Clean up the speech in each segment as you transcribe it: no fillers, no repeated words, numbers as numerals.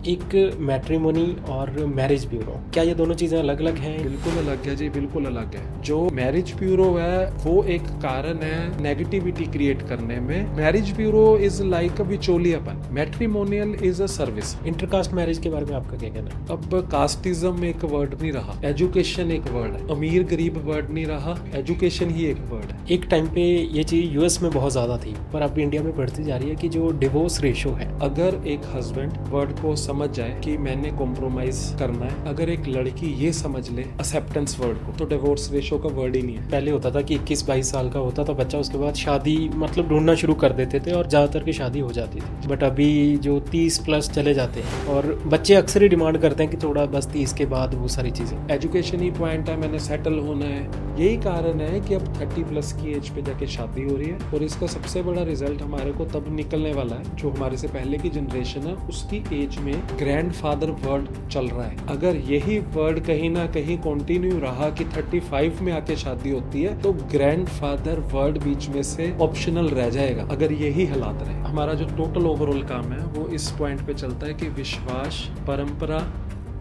एक मैट्रिमोनी और marriage bureau, क्या ये दोनों चीज़ें अलग अलग हैं? बिल्कुल अलग है जी, बिल्कुल अलग है। जो मैरिज ब्यूरो है वो एक कारण है नेगेटिविटी क्रिएट करने में। Marriage bureau is like a बिचौलियापन, matrimonial is a service. Intercaste marriage के बारे में आपका क्या कहना है? अब कास्टिज्म एक वर्ड नहीं रहा, एजुकेशन एक वर्ड है। अमीर गरीब वर्ड नहीं रहा, एजुकेशन ही एक वर्ड है। एक टाइम पे ये चीज़ यूएस में बहुत ज़्यादा थी, पर अब इंडिया में बढ़ती जा रही है कि जो डिवोर्स रेशो है। अगर एक हस्बैंड वर्ड को समझ जाए कि मैंने कॉम्प्रोमाइज करना है, अगर एक लड़की ये समझ ले एक्सेप्टेंस वर्ड को, तो डिवोर्स रेशो का वर्ड ही नहीं है। पहले होता था कि 21-22 साल का होता था बच्चा, उसके बाद शादी मतलब ढूंढना शुरू कर देते थे और ज़्यादातर की शादी हो जाती थी। बट अभी जो 30 प्लस चले जाते हैं और बच्चे अक्सर ही डिमांड करते हैं कि थोड़ा बस 30 के बाद वो सारी चीज़ें। एजुकेशन ही पॉइंट है, मैंने सेटल होना है। यही कारण है कि अब 30 प्लस की एज पे जाके शादी हो रही है, और इसका सबसे बड़ा रिजल्ट हमारे को तब निकलने वाला है जो हमारे से पहले की जनरेशन है उसकी एज में ग्रैंडफादर वर्ड चल रहा है। अगर यही वर्ड कहीं ना कहीं कंटिन्यू रहा कि 35 में आके शादी होती है, तो ग्रैंडफादर वर्ड बीच में से ऑप्शनल रह जाएगा। अगर यही हालात रहे, हमारा जो टोटल ओवरऑल काम है वो इस पॉइंट पे चलता है कि विश्वास, परंपरा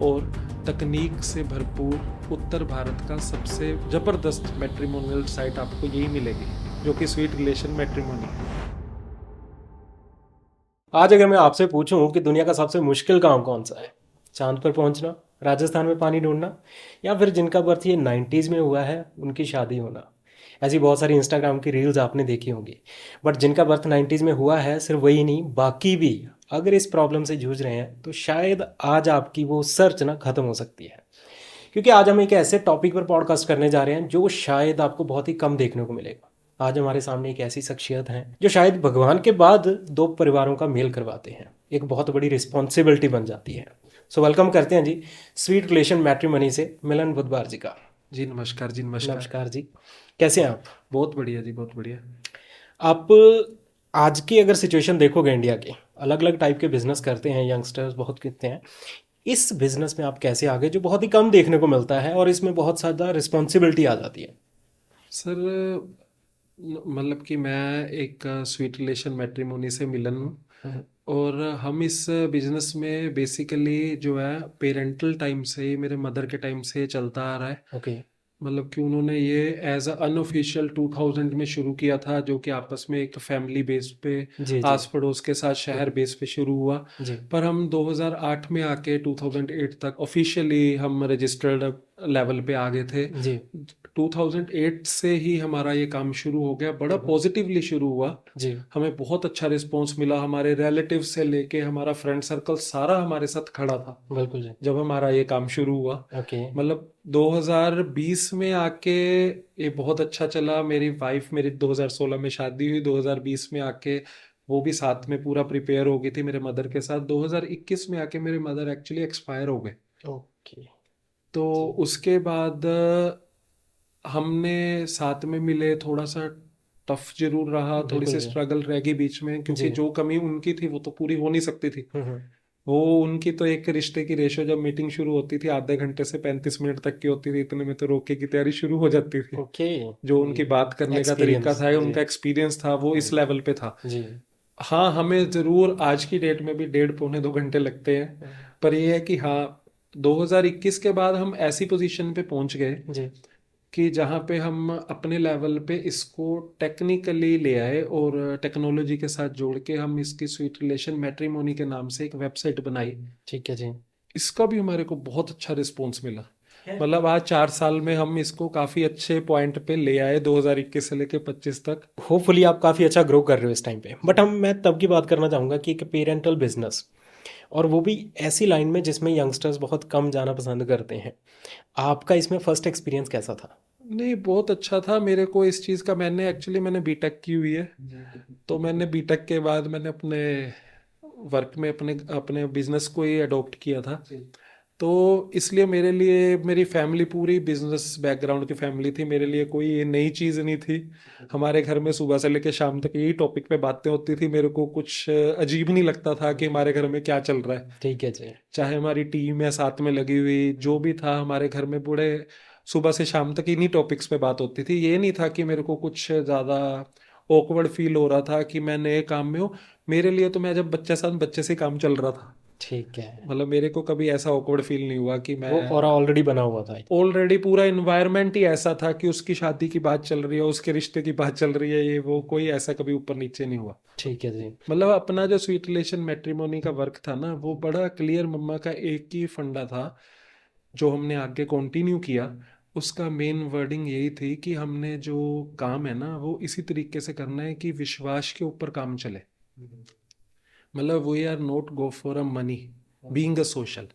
और तकनीक से भरपूर उत्तर भारत का सबसे जबरदस्त मैट्रिमोनियल साइट आपको यही मिलेगी, जो कि स्वीट रिलेशन मैट्रिमोनी है। आज अगर मैं आपसे पूछूं कि दुनिया का सबसे मुश्किल काम कौन सा है, चांद पर पहुंचना, राजस्थान में पानी ढूंढना, या फिर जिनका बर्थ ये 90s में हुआ है उनकी शादी होना? ऐसी बहुत सारी इंस्टाग्राम की रील्स आपने देखी होंगी, बट जिनका बर्थ 90s में हुआ है सिर्फ वही नहीं, बाकी भी अगर इस प्रॉब्लम से जूझ रहे हैं तो शायद आज आपकी वो सर्च ना ख़त्म हो सकती है। क्योंकि आज हम एक ऐसे टॉपिक पर पॉडकास्ट करने जा रहे हैं जो शायद आपको बहुत ही कम देखने को मिलेगा। आज हमारे सामने एक ऐसी शख्सियत हैं जो शायद भगवान के बाद दो परिवारों का मेल करवाते हैं। एक बहुत बड़ी रिस्पॉन्सिबिलिटी बन जाती है। सो वेलकम करते हैं जी स्वीट रिलेशन मैट्रिमनी से मिलन बुधवार जी का। जी नमस्कार, जी नमस्कार। नमस्कार जी, कैसे हैं आप? बहुत बढ़िया जी, बहुत बढ़िया। आप आज की अगर सिचुएशन देखोगे इंडिया के, अलग अलग टाइप के बिजनेस करते हैं यंगस्टर्स बहुत कितने हैं। इस बिजनेस में आप कैसे आगे, जो बहुत ही कम देखने को मिलता है और इसमें बहुत ज़्यादा रिस्पॉन्सिबिलिटी आ जाती है? सर मतलब कि मैं एक स्वीट रिलेशन मैट्रिमोनी से मिलन हूँ, और हम इस बिजनेस में बेसिकली जो है पेरेंटल टाइम से ही, मेरे मदर के टाइम से चलता आ रहा है। ओके। मतलब कि उन्होंने ये एज अ अनऑफिशियल 2000 में शुरू किया था, जो कि आपस में एक फैमिली बेस पे, जी जी। आस पड़ोस के साथ शहर बेस पे शुरू हुआ। जी। पर हम 2008 में आके 2008 तक ऑफिशियली हम रजिस्टर्ड लेवल पे आ गए थे। जी 2008 से ही हमारा ये काम शुरू हो गया, बड़ा पॉजिटिवली शुरू हुआ। जी। हमें बहुत अच्छा रिस्पॉन्स मिला, हमारे रिलेटिव से लेके हमारा फ्रेंड सर्कल सारा हमारे साथ खड़ा था बिल्कुल जी। जब हमारा ये काम शुरू हुआ। ओके। मतलब 2020 में आके ये बहुत अच्छा चला। मेरी 2016 में शादी हुई, 2020 में आके वो भी साथ में पूरा प्रिपेयर हो गई थी मेरे मदर के साथ। 2021 में आके मेरे मदर एक्चुअली एक्सपायर हो गए। ओके। तो जी। उसके बाद हमने साथ में मिले, थोड़ा सा टफ जरूर रहा, थोड़ी बिल्कुल सी जी। स्ट्रगल रह गई बीच में, क्योंकि जी। जो कमी उनकी थी वो तो पूरी हो नहीं सकती थी। हम्म। वो उनकी तो एक रिश्ते की रेशो जब मीटिंग शुरू होती थी आधे घंटे से 35 मिनट तक की होती थी, इतने में तो रोके की तैयारी शुरू हो जाती थी। ओके। जो उनकी बात करने का तरीका एक्सपीरियंस था, जी। उनका एक्सपीरियंस था, वो इस लेवल पे था। जी। हाँ, हमें जरूर आज की डेट में भी 1.5 पौने 2 घंटे लगते हैं, पर ये है कि हाँ, 2021 के बाद हम ऐसी पोजीशन पे पहुंच गए जी। कि जहाँ पे हम अपने लेवल पे इसको टेक्निकली ले आए, और टेक्नोलॉजी के साथ जोड़ के हम इसकी स्वीट रिलेशन मैट्रिमोनी के नाम से एक वेबसाइट बनाई। ठीक है जी। इसका भी हमारे को बहुत अच्छा रिस्पॉन्स मिला। मतलब आज 4 साल में हम इसको काफी अच्छे पॉइंट पे ले आए, 2021 से लेके 25 तक। होपफुली आप काफ़ी अच्छा ग्रो कर रहे हो इस टाइम पे, बट मैं तब की बात करना चाहूँगा कि एक पेरेंटल बिजनेस, और वो भी ऐसी लाइन में जिसमें यंगस्टर्स बहुत कम जाना पसंद करते हैं। आपका इसमें फर्स्ट एक्सपीरियंस कैसा था? नहीं, बहुत अच्छा था मेरे को इस चीज़ का। मैंने बीटेक की हुई है, तो मैंने बीटेक के बाद मैंने अपने वर्क में अपने अपने बिजनेस को ही अडॉप्ट किया था। तो इसलिए मेरे लिए मेरी फैमिली पूरी बिजनेस बैकग्राउंड की फैमिली थी, मेरे लिए कोई ये नई चीज़ नहीं थी। हमारे घर में सुबह से लेकर शाम तक यही टॉपिक पे बातें होती थी। मेरे को कुछ अजीब नहीं लगता था कि हमारे घर में क्या चल रहा है। ठीक है जी। चाहे हमारी टीम है साथ में लगी हुई, जो भी था हमारे घर में, बूढ़े सुबह से शाम तक इन्हीं टॉपिक्स पे बात होती थी। ये नहीं था कि मेरे को कुछ ज़्यादा ऑकवर्ड फील हो रहा था कि मैं नए काम में हूँ। मेरे लिए तो मैं जब बच्चे साथ बच्चे से काम चल रहा था। ठीक है। मतलब मेरे को कभी ऐसा ऑकवर्ड फील नहीं हुआ कि मैं वो ऑरा ऑलरेडी बना हुआ था। ऑलरेडी पूरा इन्वायरमेंट ही ऐसा था कि उसकी शादी की बात चल रही है, उसके रिश्ते की बात चल रही है, ये वो कोई ऐसा कभी ऊपर नीचे नहीं हुआ। ठीक है जी। मतलब अपना जो स्वीट रिलेशन मैट्रिमोनी का वर्क था ना, वो बड़ा क्लियर, मम्मा का एक ही फंडा था जो हमने आगे कंटिन्यू किया। उसका मेन वर्डिंग यही थी कि हमने जो काम है ना वो इसी तरीके से करना है कि विश्वास के ऊपर काम चले। मतलब we are not go for a money, being a social.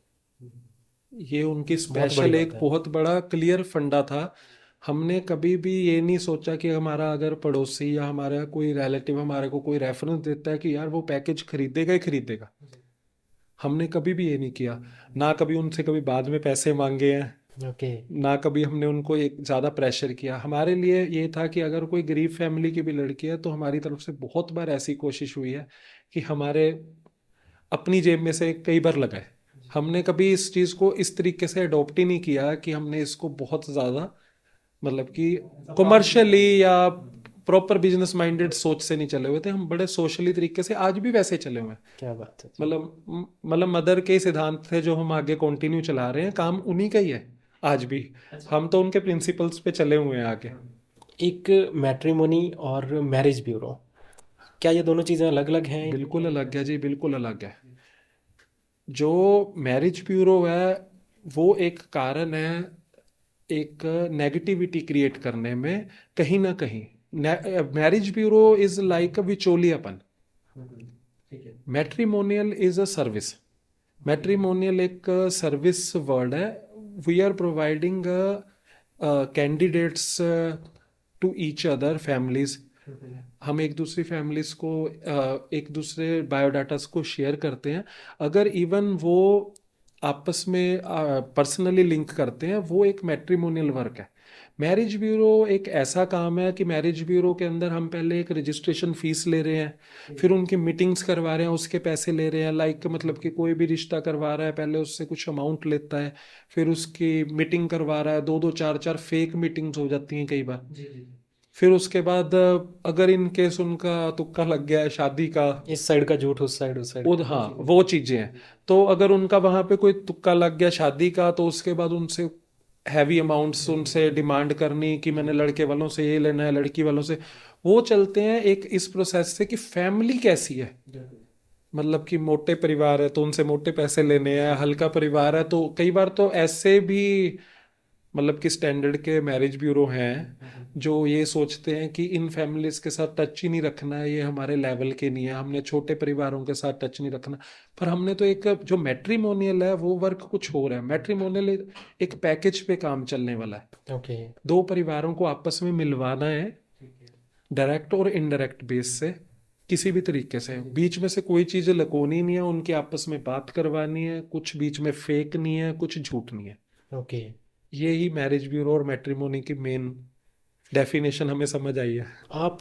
ये उनकी बहुत बड़ी स्पेशल बात एक है। बहुत बड़ा क्लियर फंडा था। हमने कभी भी ये नहीं सोचा कि हमारा अगर पड़ोसी या हमारा कोई रिलेटिव हमारे को कोई रेफरेंस देता है कि यार वो पैकेज खरीदेगा ही खरीदेगा, हमने कभी भी ये नहीं किया। ना कभी उनसे कभी बाद में पैसे मांगे हैं, ओके। ना कभी हमने उनको एक ज़्यादा प्रेशर किया। हमारे लिए ये था कि अगर कोई गरीब फैमिली की भी लड़की है तो हमारी तरफ से बहुत बार ऐसी कोशिश हुई है कि हमारे अपनी जेब में से कई बार लगाए। हमने कभी इस चीज़ को इस तरीके से अडॉप्ट ही नहीं किया कि हमने इसको बहुत ज़्यादा मतलब कि कमर्शियली या प्रॉपर बिजनेस माइंडेड सोच से नहीं चले हुए थे। हम बड़े सोशली तरीके से आज भी वैसे चले हुए हैं। क्या बात है जी। मतलब मदर के सिद्धांत थे जो हम आगे कंटिन्यू चला रहे हैं, काम उन्हीं का ही है आज भी। हम तो उनके प्रिंसिपल्स पे चले हुए हैं आगे। एक मैट्रिमोनी और मैरिज ब्यूरो, क्या ये दोनों चीज़ें अलग अलग हैं? बिल्कुल अलग है जी, बिल्कुल अलग है। जो मैरिज ब्यूरो है वो एक कारण है एक नेगेटिविटी क्रिएट करने में कहीं ना कहीं। Marriage bureau is like a बिचौलियापन, matrimonial is a service. Matrimonial एक सर्विस वर्ड है। We are providing candidates to each other families. हम एक दूसरी फैमिलीज को एक दूसरे बायोडाटास को शेयर करते हैं। अगर इवन वो आपस में पर्सनली लिंक करते हैं, वो एक मैट्रिमोनियल वर्क है। मैरिज ब्यूरो एक ऐसा काम है कि मैरिज ब्यूरो के अंदर हम पहले एक रजिस्ट्रेशन फीस ले रहे हैं, फिर उनकी मीटिंग्स करवा रहे हैं, उसके पैसे ले रहे हैं। लाइक मतलब कि कोई भी रिश्ता करवा रहा है पहले उससे कुछ अमाउंट लेता है, फिर उसकी मीटिंग करवा रहा है। दो दो चार चार फेक मीटिंग्स हो जाती हैं कई बार। फिर उसके बाद अगर इन केस उनका तुक्का लग गया है शादी का, इस साइड का झूठ, उस साइड, उस साइड वो का। हाँ वो चीजें हैं। तो अगर उनका वहां पे कोई तुक्का लग गया शादी का, तो उसके बाद उनसे हैवी अमाउंट्स उनसे डिमांड करनी कि मैंने लड़के वालों से ये लेना है, लड़की वालों से। वो चलते हैं एक इस प्रोसेस से कि फैमिली कैसी है। मतलब कि मोटे परिवार है तो उनसे मोटे पैसे लेने हैं, हल्का परिवार है तो कई बार तो ऐसे भी मतलब कि स्टैंडर्ड के मैरिज ब्यूरो हैं जो ये सोचते हैं कि इन फैमिलीज के साथ टच ही नहीं रखना है, ये हमारे लेवल के नहीं है, हमने छोटे परिवारों के साथ टच नहीं रखना। पर हमने तो एक जो मैट्रिमोनियल है वो वर्क कुछ हो रहा है। मैट्रिमोनियल एक पैकेज पे काम चलने वाला है। ओके। दो परिवारों को आपस में मिलवाना है, डायरेक्ट और इनडायरेक्ट बेस से, किसी भी तरीके से। बीच में से कोई चीज़ लकोनी नहीं है, उनकी आपस में बात करवानी है, कुछ बीच में फेक नहीं है, कुछ झूठ नहीं है। ओके। ये ही मैरिज ब्यूरो और मैट्रिमोनी की मेन डेफिनेशन हमें समझ आई है। आप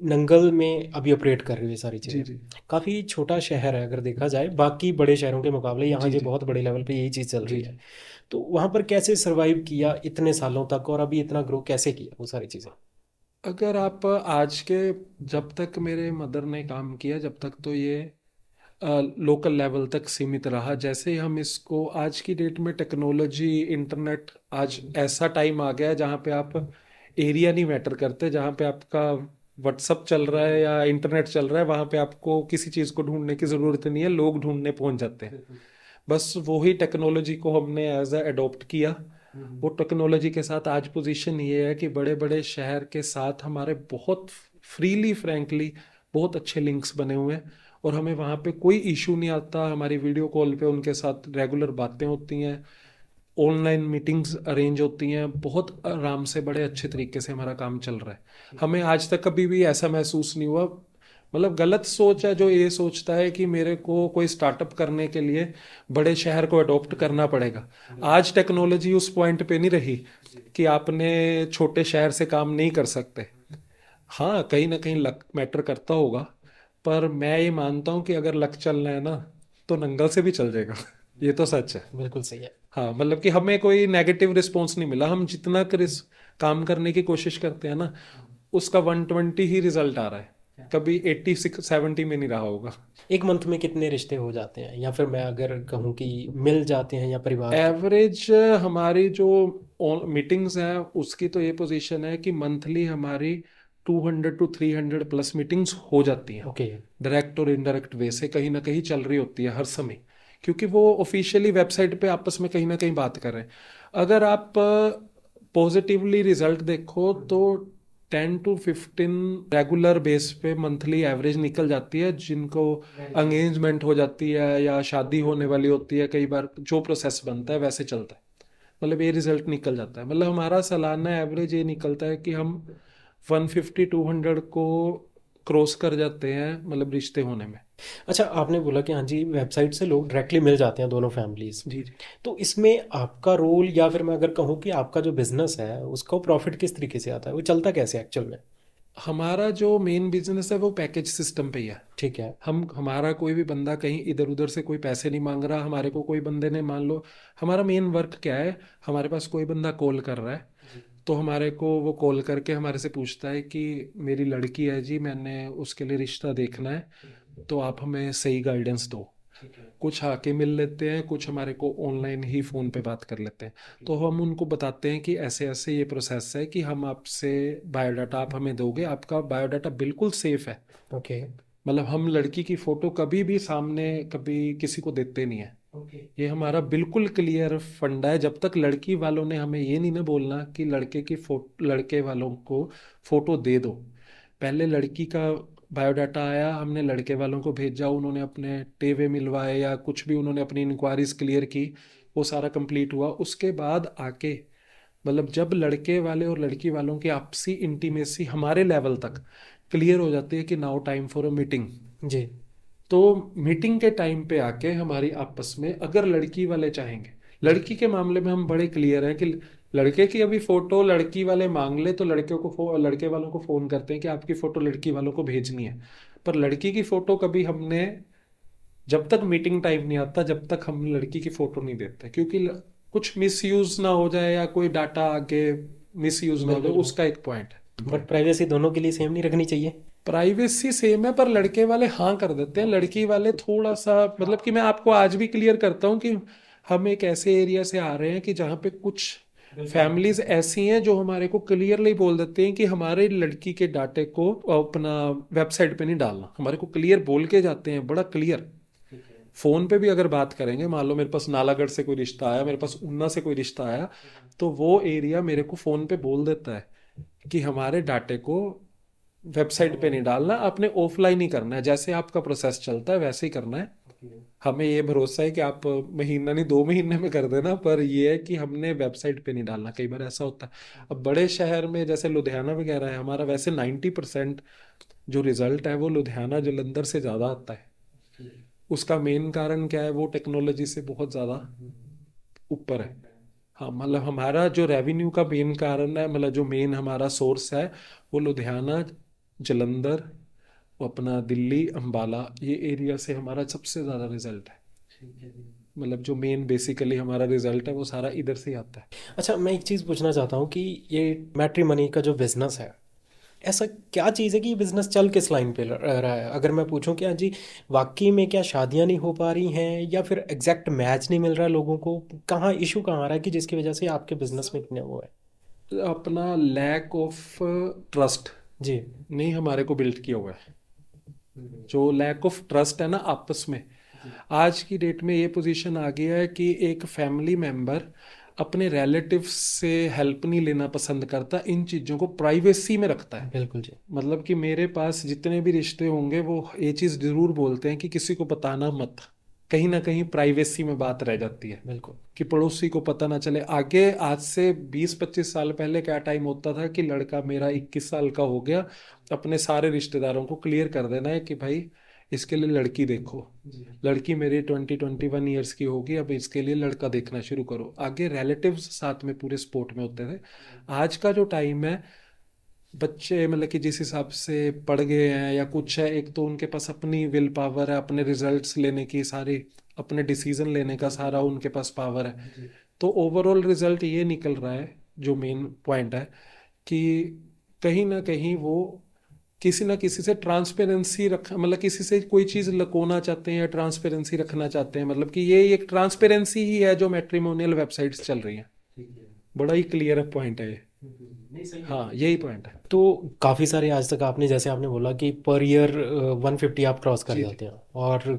नंगल में अभी ऑपरेट कर रहे हो ये सारी जी चीज़ें। जी काफ़ी छोटा शहर है अगर देखा जाए बाकी बड़े शहरों के मुकाबले, यहाँ जी जो जी बहुत बड़े लेवल पे यही चीज़ चल जी रही जी। है। तो वहाँ पर कैसे सरवाइव किया इतने सालों तक, और अभी इतना ग्रो कैसे किया वो सारी चीज़ें? अगर आप आज के, जब तक मेरे मदर ने काम किया जब तक तो ये लोकल लेवल तक सीमित रहा। जैसे ही हम इसको आज की डेट में टेक्नोलॉजी, इंटरनेट, आज ऐसा टाइम आ गया है जहाँ पे आप एरिया नहीं मैटर करते, जहाँ पे आपका व्हाट्सअप चल रहा है या इंटरनेट चल रहा है वहाँ पे आपको किसी चीज़ को ढूंढने की ज़रूरत नहीं है, लोग ढूंढने पहुंच जाते हैं। बस वही टेक्नोलॉजी को हमने एज अ अडोप्ट किया। वो टेक्नोलॉजी के साथ आज पोजीशन ये है कि बड़े बड़े शहर के साथ हमारे बहुत फ्रीली, फ्रैंकली बहुत अच्छे लिंक्स बने हुए हैं, और हमें वहाँ पे कोई इशू नहीं आता। हमारी वीडियो कॉल पे उनके साथ रेगुलर बातें होती हैं, ऑनलाइन मीटिंग्स अरेंज होती हैं, बहुत आराम से बड़े अच्छे तरीके से हमारा काम चल रहा है। हमें आज तक कभी भी ऐसा महसूस नहीं हुआ। मतलब गलत सोच है जो ये सोचता है कि मेरे को कोई स्टार्टअप करने के लिए बड़े शहर को अडॉप्ट करना पड़ेगा। आज टेक्नोलॉजी उस पॉइंट पे नहीं रही कि आपने छोटे शहर से काम नहीं कर सकते। हाँ कहीं ना कहीं लक मैटर करता होगा, पर मैं ये मानता हूँ कि अगर लक चलना है ना तो नंगल से भी चल जाएगा। ये तो सच है। बिल्कुल सही है। हाँ मतलब कि हमें कोई नेगेटिव रिस्पॉन्स नहीं मिला। हम जितना काम करने की कोशिश करते हैं ना उसका 120 ही रिजल्ट आ रहा है। कभी 80-70 में नहीं रहा होगा। एक मंथ में कितने रिश्ते हो जाते हैं, या फिर मैं अगर कहूँ कि मिल जाते हैं या परिवार के? एवरेज हमारी जो मीटिंग्स हैं उसकी तो ये पोजीशन है कि मंथली हमारी 200 to 300 प्लस मीटिंग्स हो जाती हैं, ओके। डायरेक्ट और इनडायरेक्ट वे से कहीं ना कहीं चल रही होती है हर समय, क्योंकि वो ऑफिशियली वेबसाइट पे आपस में कहीं ना कहीं बात कर रहे हैं। अगर आप पॉजिटिवली रिजल्ट देखो तो 10 to 15 रेगुलर बेस पे मंथली एवरेज निकल जाती है, जिनको एंगेजमेंट हो जाती है या शादी होने वाली होती है, कई बार जो प्रोसेस बनता है वैसे चलता है। मतलब ये रिजल्ट निकल जाता है। मतलब हमारा सालाना एवरेज ये निकलता है कि हम 150-200 को क्रॉस कर जाते हैं, मतलब रिश्ते होने में। अच्छा, आपने बोला कि हाँ जी, वेबसाइट से लोग डायरेक्टली मिल जाते हैं दोनों फैमिलीज। जी जी। तो इसमें आपका रोल, या फिर मैं अगर कहूँ कि आपका जो बिजनेस है उसका प्रॉफिट किस तरीके से आता है, वो चलता कैसे एक्चुअल में? हमारा जो मेन बिजनेस है वो पैकेज सिस्टम पे ही है। ठीक है। हमारा कोई भी बंदा कहीं इधर उधर से कोई पैसे नहीं मांग रहा हमारे को। कोई बंदे ने, मान लो हमारा मेन वर्क क्या है, हमारे पास कोई बंदा कॉल कर रहा है तो हमारे को वो कॉल करके हमारे से पूछता है कि मेरी लड़की है जी, मैंने उसके लिए रिश्ता देखना है, तो आप हमें सही गाइडेंस दो। कुछ आके मिल लेते हैं, कुछ हमारे को ऑनलाइन ही फ़ोन पे बात कर लेते हैं। तो हम उनको बताते हैं कि ऐसे ऐसे ये प्रोसेस है कि हम आपसे बायोडाटा आप हमें दोगे, आपका बायोडाटा बिल्कुल सेफ है। ओके। मतलब हम लड़की की फ़ोटो कभी भी सामने कभी किसी को देते नहीं है। ये हमारा बिल्कुल क्लियर फंडा है। जब तक लड़की वालों ने हमें ये नहीं ना बोलना कि लड़के वालों को फ़ोटो दे दो। पहले लड़की का बायोडाटा आया, हमने लड़के वालों को भेजा, उन्होंने अपने टेवे मिलवाए या कुछ भी उन्होंने अपनी इंक्वायरीज क्लियर की, वो सारा कंप्लीट हुआ। उसके बाद आके मतलब जब लड़के वाले और लड़की वालों की आपसी इंटीमेसी हमारे लेवल तक क्लियर हो जाती है कि now time for a meeting, जी। तो मीटिंग के टाइम पे आके हमारी आपस में अगर लड़की वाले चाहेंगे, जी। लड़की के मामले में हम बड़े क्लियर हैं कि लड़के की अभी फोटो लड़की वाले मांग ले तो लड़के वालों को फोन करते हैं कि आपकी फोटो लड़की वालों को भेजनी है। पर लड़की की फोटो कभी हमने, जब तक मीटिंग टाइम नहीं आता जब तक हम लड़की की फोटो नहीं देते, क्योंकि कुछ मिस यूज ना हो जाए या कोई डाटा आगे मिस यूज ना हो जाए, बिल्कुल। उसका एक पॉइंट है। बट प्राइवेसी दोनों के लिए सेम नहीं रखनी चाहिए? प्राइवेसी सेम है, पर लड़के वाले हाँ कर देते हैं, लड़की वाले थोड़ा सा, मतलब कि मैं आपको आज भी क्लियर करता हूँ कि हम एक ऐसे एरिया से आ रहे हैं कि जहाँ पे कुछ फैमिलीज ऐसी हैं जो हमारे को क्लियरली बोल देते हैं कि हमारे लड़की के डाटे को अपना वेबसाइट पे नहीं डालना। हमारे को क्लियर बोल के जाते हैं, बड़ा क्लियर। फोन पे भी अगर बात करेंगे, मान लो मेरे पास नालागढ़ से कोई रिश्ता आया, मेरे पास ऊना से कोई रिश्ता आया, तो वो एरिया मेरे को फोन पे बोल देता है कि हमारे डाटे को वेबसाइट पे नहीं डालना, आपने ऑफलाइन ही करना है, जैसे आपका प्रोसेस चलता है वैसे ही करना है। हमें ये भरोसा है कि आप महीना नहीं 2 महीने में कर देना, पर ये है कि हमने वेबसाइट पे नहीं डालना। कई बार ऐसा होता है, अब बड़े शहर में जैसे लुधियाना वगैरह है, हमारा वैसे 90% जो रिजल्ट है वो लुधियाना जलंधर से ज़्यादा आता है। उसका मेन कारण क्या है, वो टेक्नोलॉजी से बहुत ज़्यादा ऊपर है। हाँ, मतलब हमारा जो रेवेन्यू का मेन कारण है, मतलब जो मेन हमारा सोर्स है, वो लुधियाना, जलंधर, वो अपना दिल्ली, अंबाला, ये एरिया से हमारा सबसे ज़्यादा रिजल्ट है। मतलब जो मेन बेसिकली हमारा रिजल्ट है वो सारा इधर से ही आता है। अच्छा, मैं एक चीज़ पूछना चाहता हूँ कि ये मैट्रिमनी का जो बिज़नेस है, ऐसा क्या चीज़ है कि ये बिज़नेस चल किस लाइन पे रहा है? अगर मैं पूछूं कि हाँ जी, वाकई में क्या शादियां नहीं हो पा रही हैं, या फिर एग्जैक्ट मैच नहीं मिल रहा है लोगों को? कहाँ इशू कहाँ आ रहा है कि जिसकी वजह से आपके बिजनेस में इतने वो है? अपना लैक ऑफ ट्रस्ट जी। नहीं हमारे को बिल्ड किया हुआ है। जो लैक ऑफ ट्रस्ट है ना आपस में, आज की डेट में ये पोजीशन आ गया है कि एक फैमिली मेंबर अपने रिलेटिव्स से हेल्प नहीं लेना पसंद करता, इन चीज़ों को प्राइवेसी में रखता है। बिल्कुल जी। मतलब कि मेरे पास जितने भी रिश्ते होंगे वो ये चीज़ जरूर बोलते हैं कि किसी को बताना मत, कहीं ना कहीं प्राइवेसी में बात रह जाती है बिल्कुल। कि पड़ोसी को पता ना चले आगे। आज से 20-25 साल पहले क्या टाइम होता था कि लड़का मेरा 21 साल का हो गया, अपने सारे रिश्तेदारों को क्लियर कर देना है कि भाई इसके लिए लड़की देखो, लड़की मेरी 20-21 ईयर्स की होगी, अब इसके लिए लड़का देखना शुरू करो। आगे रिलेटिव्स साथ में पूरे सपोर्ट में होते थे। आज का जो टाइम है, बच्चे मतलब कि जिस हिसाब से पढ़ गए हैं या कुछ है, एक तो उनके पास अपनी विल पावर है, अपने रिजल्ट्स लेने की सारी, अपने डिसीजन लेने का सारा उनके पास पावर है। तो ओवरऑल रिजल्ट ये निकल रहा है, जो मेन पॉइंट है कि कहीं ना कहीं वो किसी ना किसी से ट्रांसपेरेंसी रख, मतलब किसी से कोई चीज लकोना चाहते हैं या ट्रांसपेरेंसी रखना चाहते हैं, मतलब कि ये एक ट्रांसपेरेंसी ही है जो मैट्रिमोनियल वेबसाइट्स चल रही हैं। बड़ा ही क्लियर पॉइंट है ये। हाँ, यही पॉइंट है। तो काफ़ी सारे आज तक आपने, जैसे आपने बोला कि पर ईयर 150 आप क्रॉस कर जी जाते हैं, और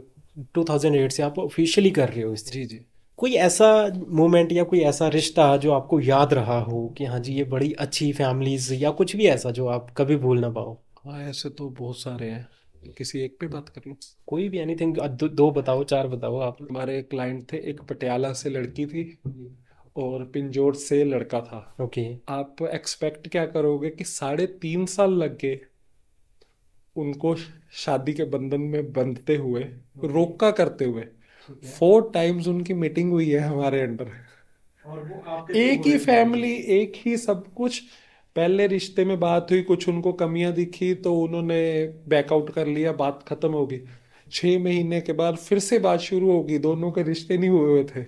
2008 से आप ऑफिशियली कर रहे हो इससे। जी जी। कोई ऐसा मोमेंट या कोई ऐसा रिश्ता जो आपको याद रहा हो कि हाँ जी ये बड़ी अच्छी फैमिलीज, या कुछ भी ऐसा जो आप कभी भूल ना पाओ? हाँ, ऐसे तो बहुत सारे हैं, किसी एक पे बात कर लूँ। कोई भी एनीथिंग, दो बताओ, चार बताओ आप। हमारे एक क्लाइंट थे, एक पटियाला से लड़की थी और पिंजौर से लड़का था। ओके। आप एक्सपेक्ट क्या करोगे कि 3.5 साल लग गए उनको शादी के बंधन में बंधते हुए, रोका करते हुए। 4 टाइम्स उनकी मीटिंग हुई है हमारे अंडर। और वो आपके थ्रू एक हो ही रहे थे सब फैमिली, कुछ? एक ही सब कुछ। पहले रिश्ते में बात हुई, कुछ उनको कमियां दिखी तो उन्होंने बैकआउट कर लिया, बात खत्म हो गई। 6 महीने के बाद फिर से बात शुरू होगी, दोनों के रिश्ते नहीं हुए हुए थे।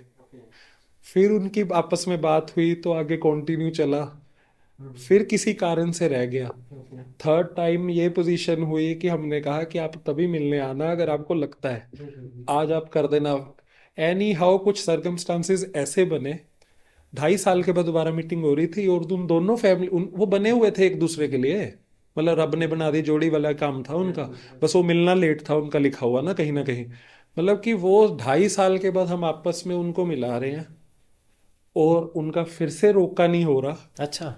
फिर उनकी आपस में बात हुई तो आगे कंटिन्यू चला, फिर किसी कारण से रह गया। 3rd टाइम ये पोजीशन हुई कि हमने कहा कि आप तभी मिलने आना अगर आपको लगता है, आज आप कर देना। एनी हाउ कुछ सर्कमस्टांसेस ऐसे बने, 2.5 साल के बाद दोबारा मीटिंग हो रही थी और उन दोनों फैमिली वो बने हुए थे एक दूसरे के लिए, मतलब रब ने बना दी जोड़ी वाला काम था उनका। बस वो मिलना लेट था उनका, लिखा हुआ ना कहीं। मतलब कि वो 2.5 साल के बाद हम आपस में उनको मिला रहे हैं और उनका फिर से रोका नहीं हो रहा। अच्छा।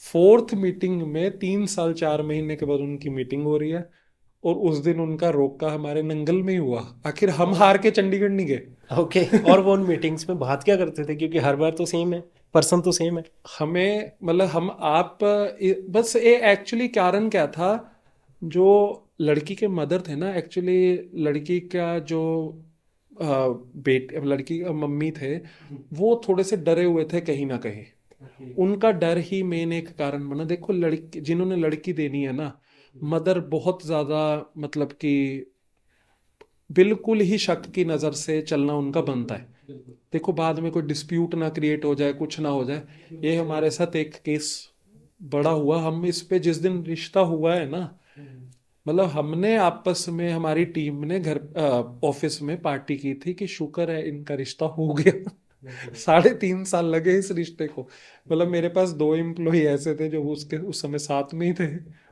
4th मीटिंग में 3 साल 4 महीने के बाद उनकी मीटिंग हो रही है और उस दिन उनका रोका हमारे नंगल में ही हुआ। आखिर हम हार के चंडीगढ़ नहीं गए। ओके। और वो उन मीटिंग्स में बात क्या करते थे, क्योंकि हर बार तो सेम है, पर्सन तो सेम है? हमें मतलब हम आप बस ये एक्चुअली कारण क्या था, जो लड़की के मदर थे ना, एक्चुअली लड़की का जो लड़की का मम्मी थे, वो थोड़े से डरे हुए थे कहीं ना कहीं। उनका डर ही मेन एक कारण बना। देखो, लड़की जिन्होंने लड़की देनी है ना, मदर बहुत ज्यादा, मतलब कि बिल्कुल ही शक की नजर से चलना उनका बनता है। देखो, बाद में कोई डिस्प्यूट ना क्रिएट हो जाए, कुछ ना हो जाए। ये हमारे साथ एक केस बड़ा हुआ। हम इस पे जिस दिन रिश्ता हुआ है ना, मतलब हमने आपस में, हमारी टीम ने घर ऑफिस में पार्टी की थी कि शुक्र है इनका रिश्ता हो गया। 3.5 साल लगे इस रिश्ते को। मतलब मेरे पास 2 एम्प्लॉय ऐसे थे जो उसके उस समय साथ में ही थे।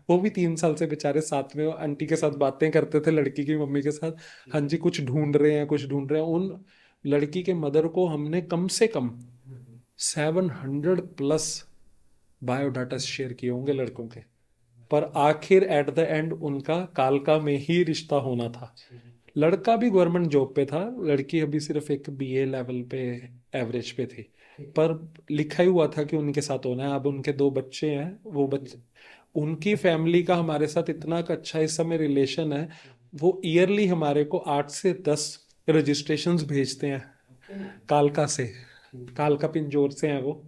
वो भी 3 साल से बेचारे साथ में आंटी के साथ बातें करते थे, लड़की की मम्मी के साथ। हाँ जी, कुछ ढूंढ रहे हैं, कुछ ढूंढ रहे हैं। उन लड़की के मदर को हमने कम से कम 700+ बायोडाटा शेयर किए होंगे लड़कों के। पर आखिर एट द एंड उनका कालका में ही रिश्ता होना था। लड़का भी गवर्नमेंट जॉब पे था, लड़की अभी सिर्फ एक बीए लेवल पे, एवरेज पे थी। पर लिखा ही हुआ था कि उनके साथ होना है। अब उनके 2 बच्चे हैं। वो बच्चे, उनकी फैमिली का हमारे साथ इतना अच्छा इस समय रिलेशन है। वो ईयरली हमारे को 8 से 10 रजिस्ट्रेशंस भेजते हैं कालका से। कालका पिंजौर से हैं वो।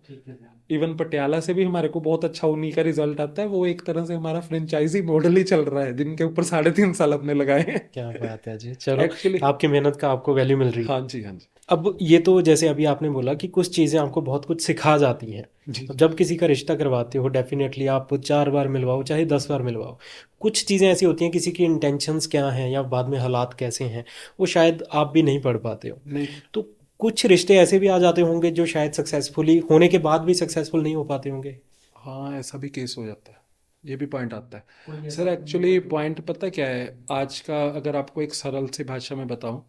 इवन पटियाला से भी हमारे को बहुत अच्छा उन्हीं का रिजल्ट आता है। वो एक तरह से हमारा फ्रेंचाइजी मॉडल ही चल रहा है, जिनके ऊपर 3.5 साल हमने लगाए हैं। क्या बात है जी, चलो। एक्चुअली आपकी मेहनत का आपको वैल्यू मिल रही है। हाँ जी, हाँ जी। अब ये तो जैसे अभी आपने बोला कि कुछ चीज़ें आपको बहुत कुछ सिखा जाती हैं। जी अब जब किसी का रिश्ता करवाते हो, डेफिनेटली आप 4 बार मिलवाओ चाहे 10 बार मिलवाओ, कुछ चीज़ें ऐसी होती हैं, किसी की इंटेंशंस क्या हैं या बाद में हालात कैसे हैं, वो शायद आप भी नहीं पढ़ पाते हो। नहीं। तो कुछ रिश्ते ऐसे भी आ जाते होंगे जो शायद सक्सेसफुली होने के बाद भी सक्सेसफुल नहीं हो पाते होंगे। हाँ, ऐसा भी केस हो जाता है। ये भी पॉइंट आता है सर। एक्चुअली पॉइंट पता क्या है आज का, अगर आपको एक सरल सी भाषा में बताऊं,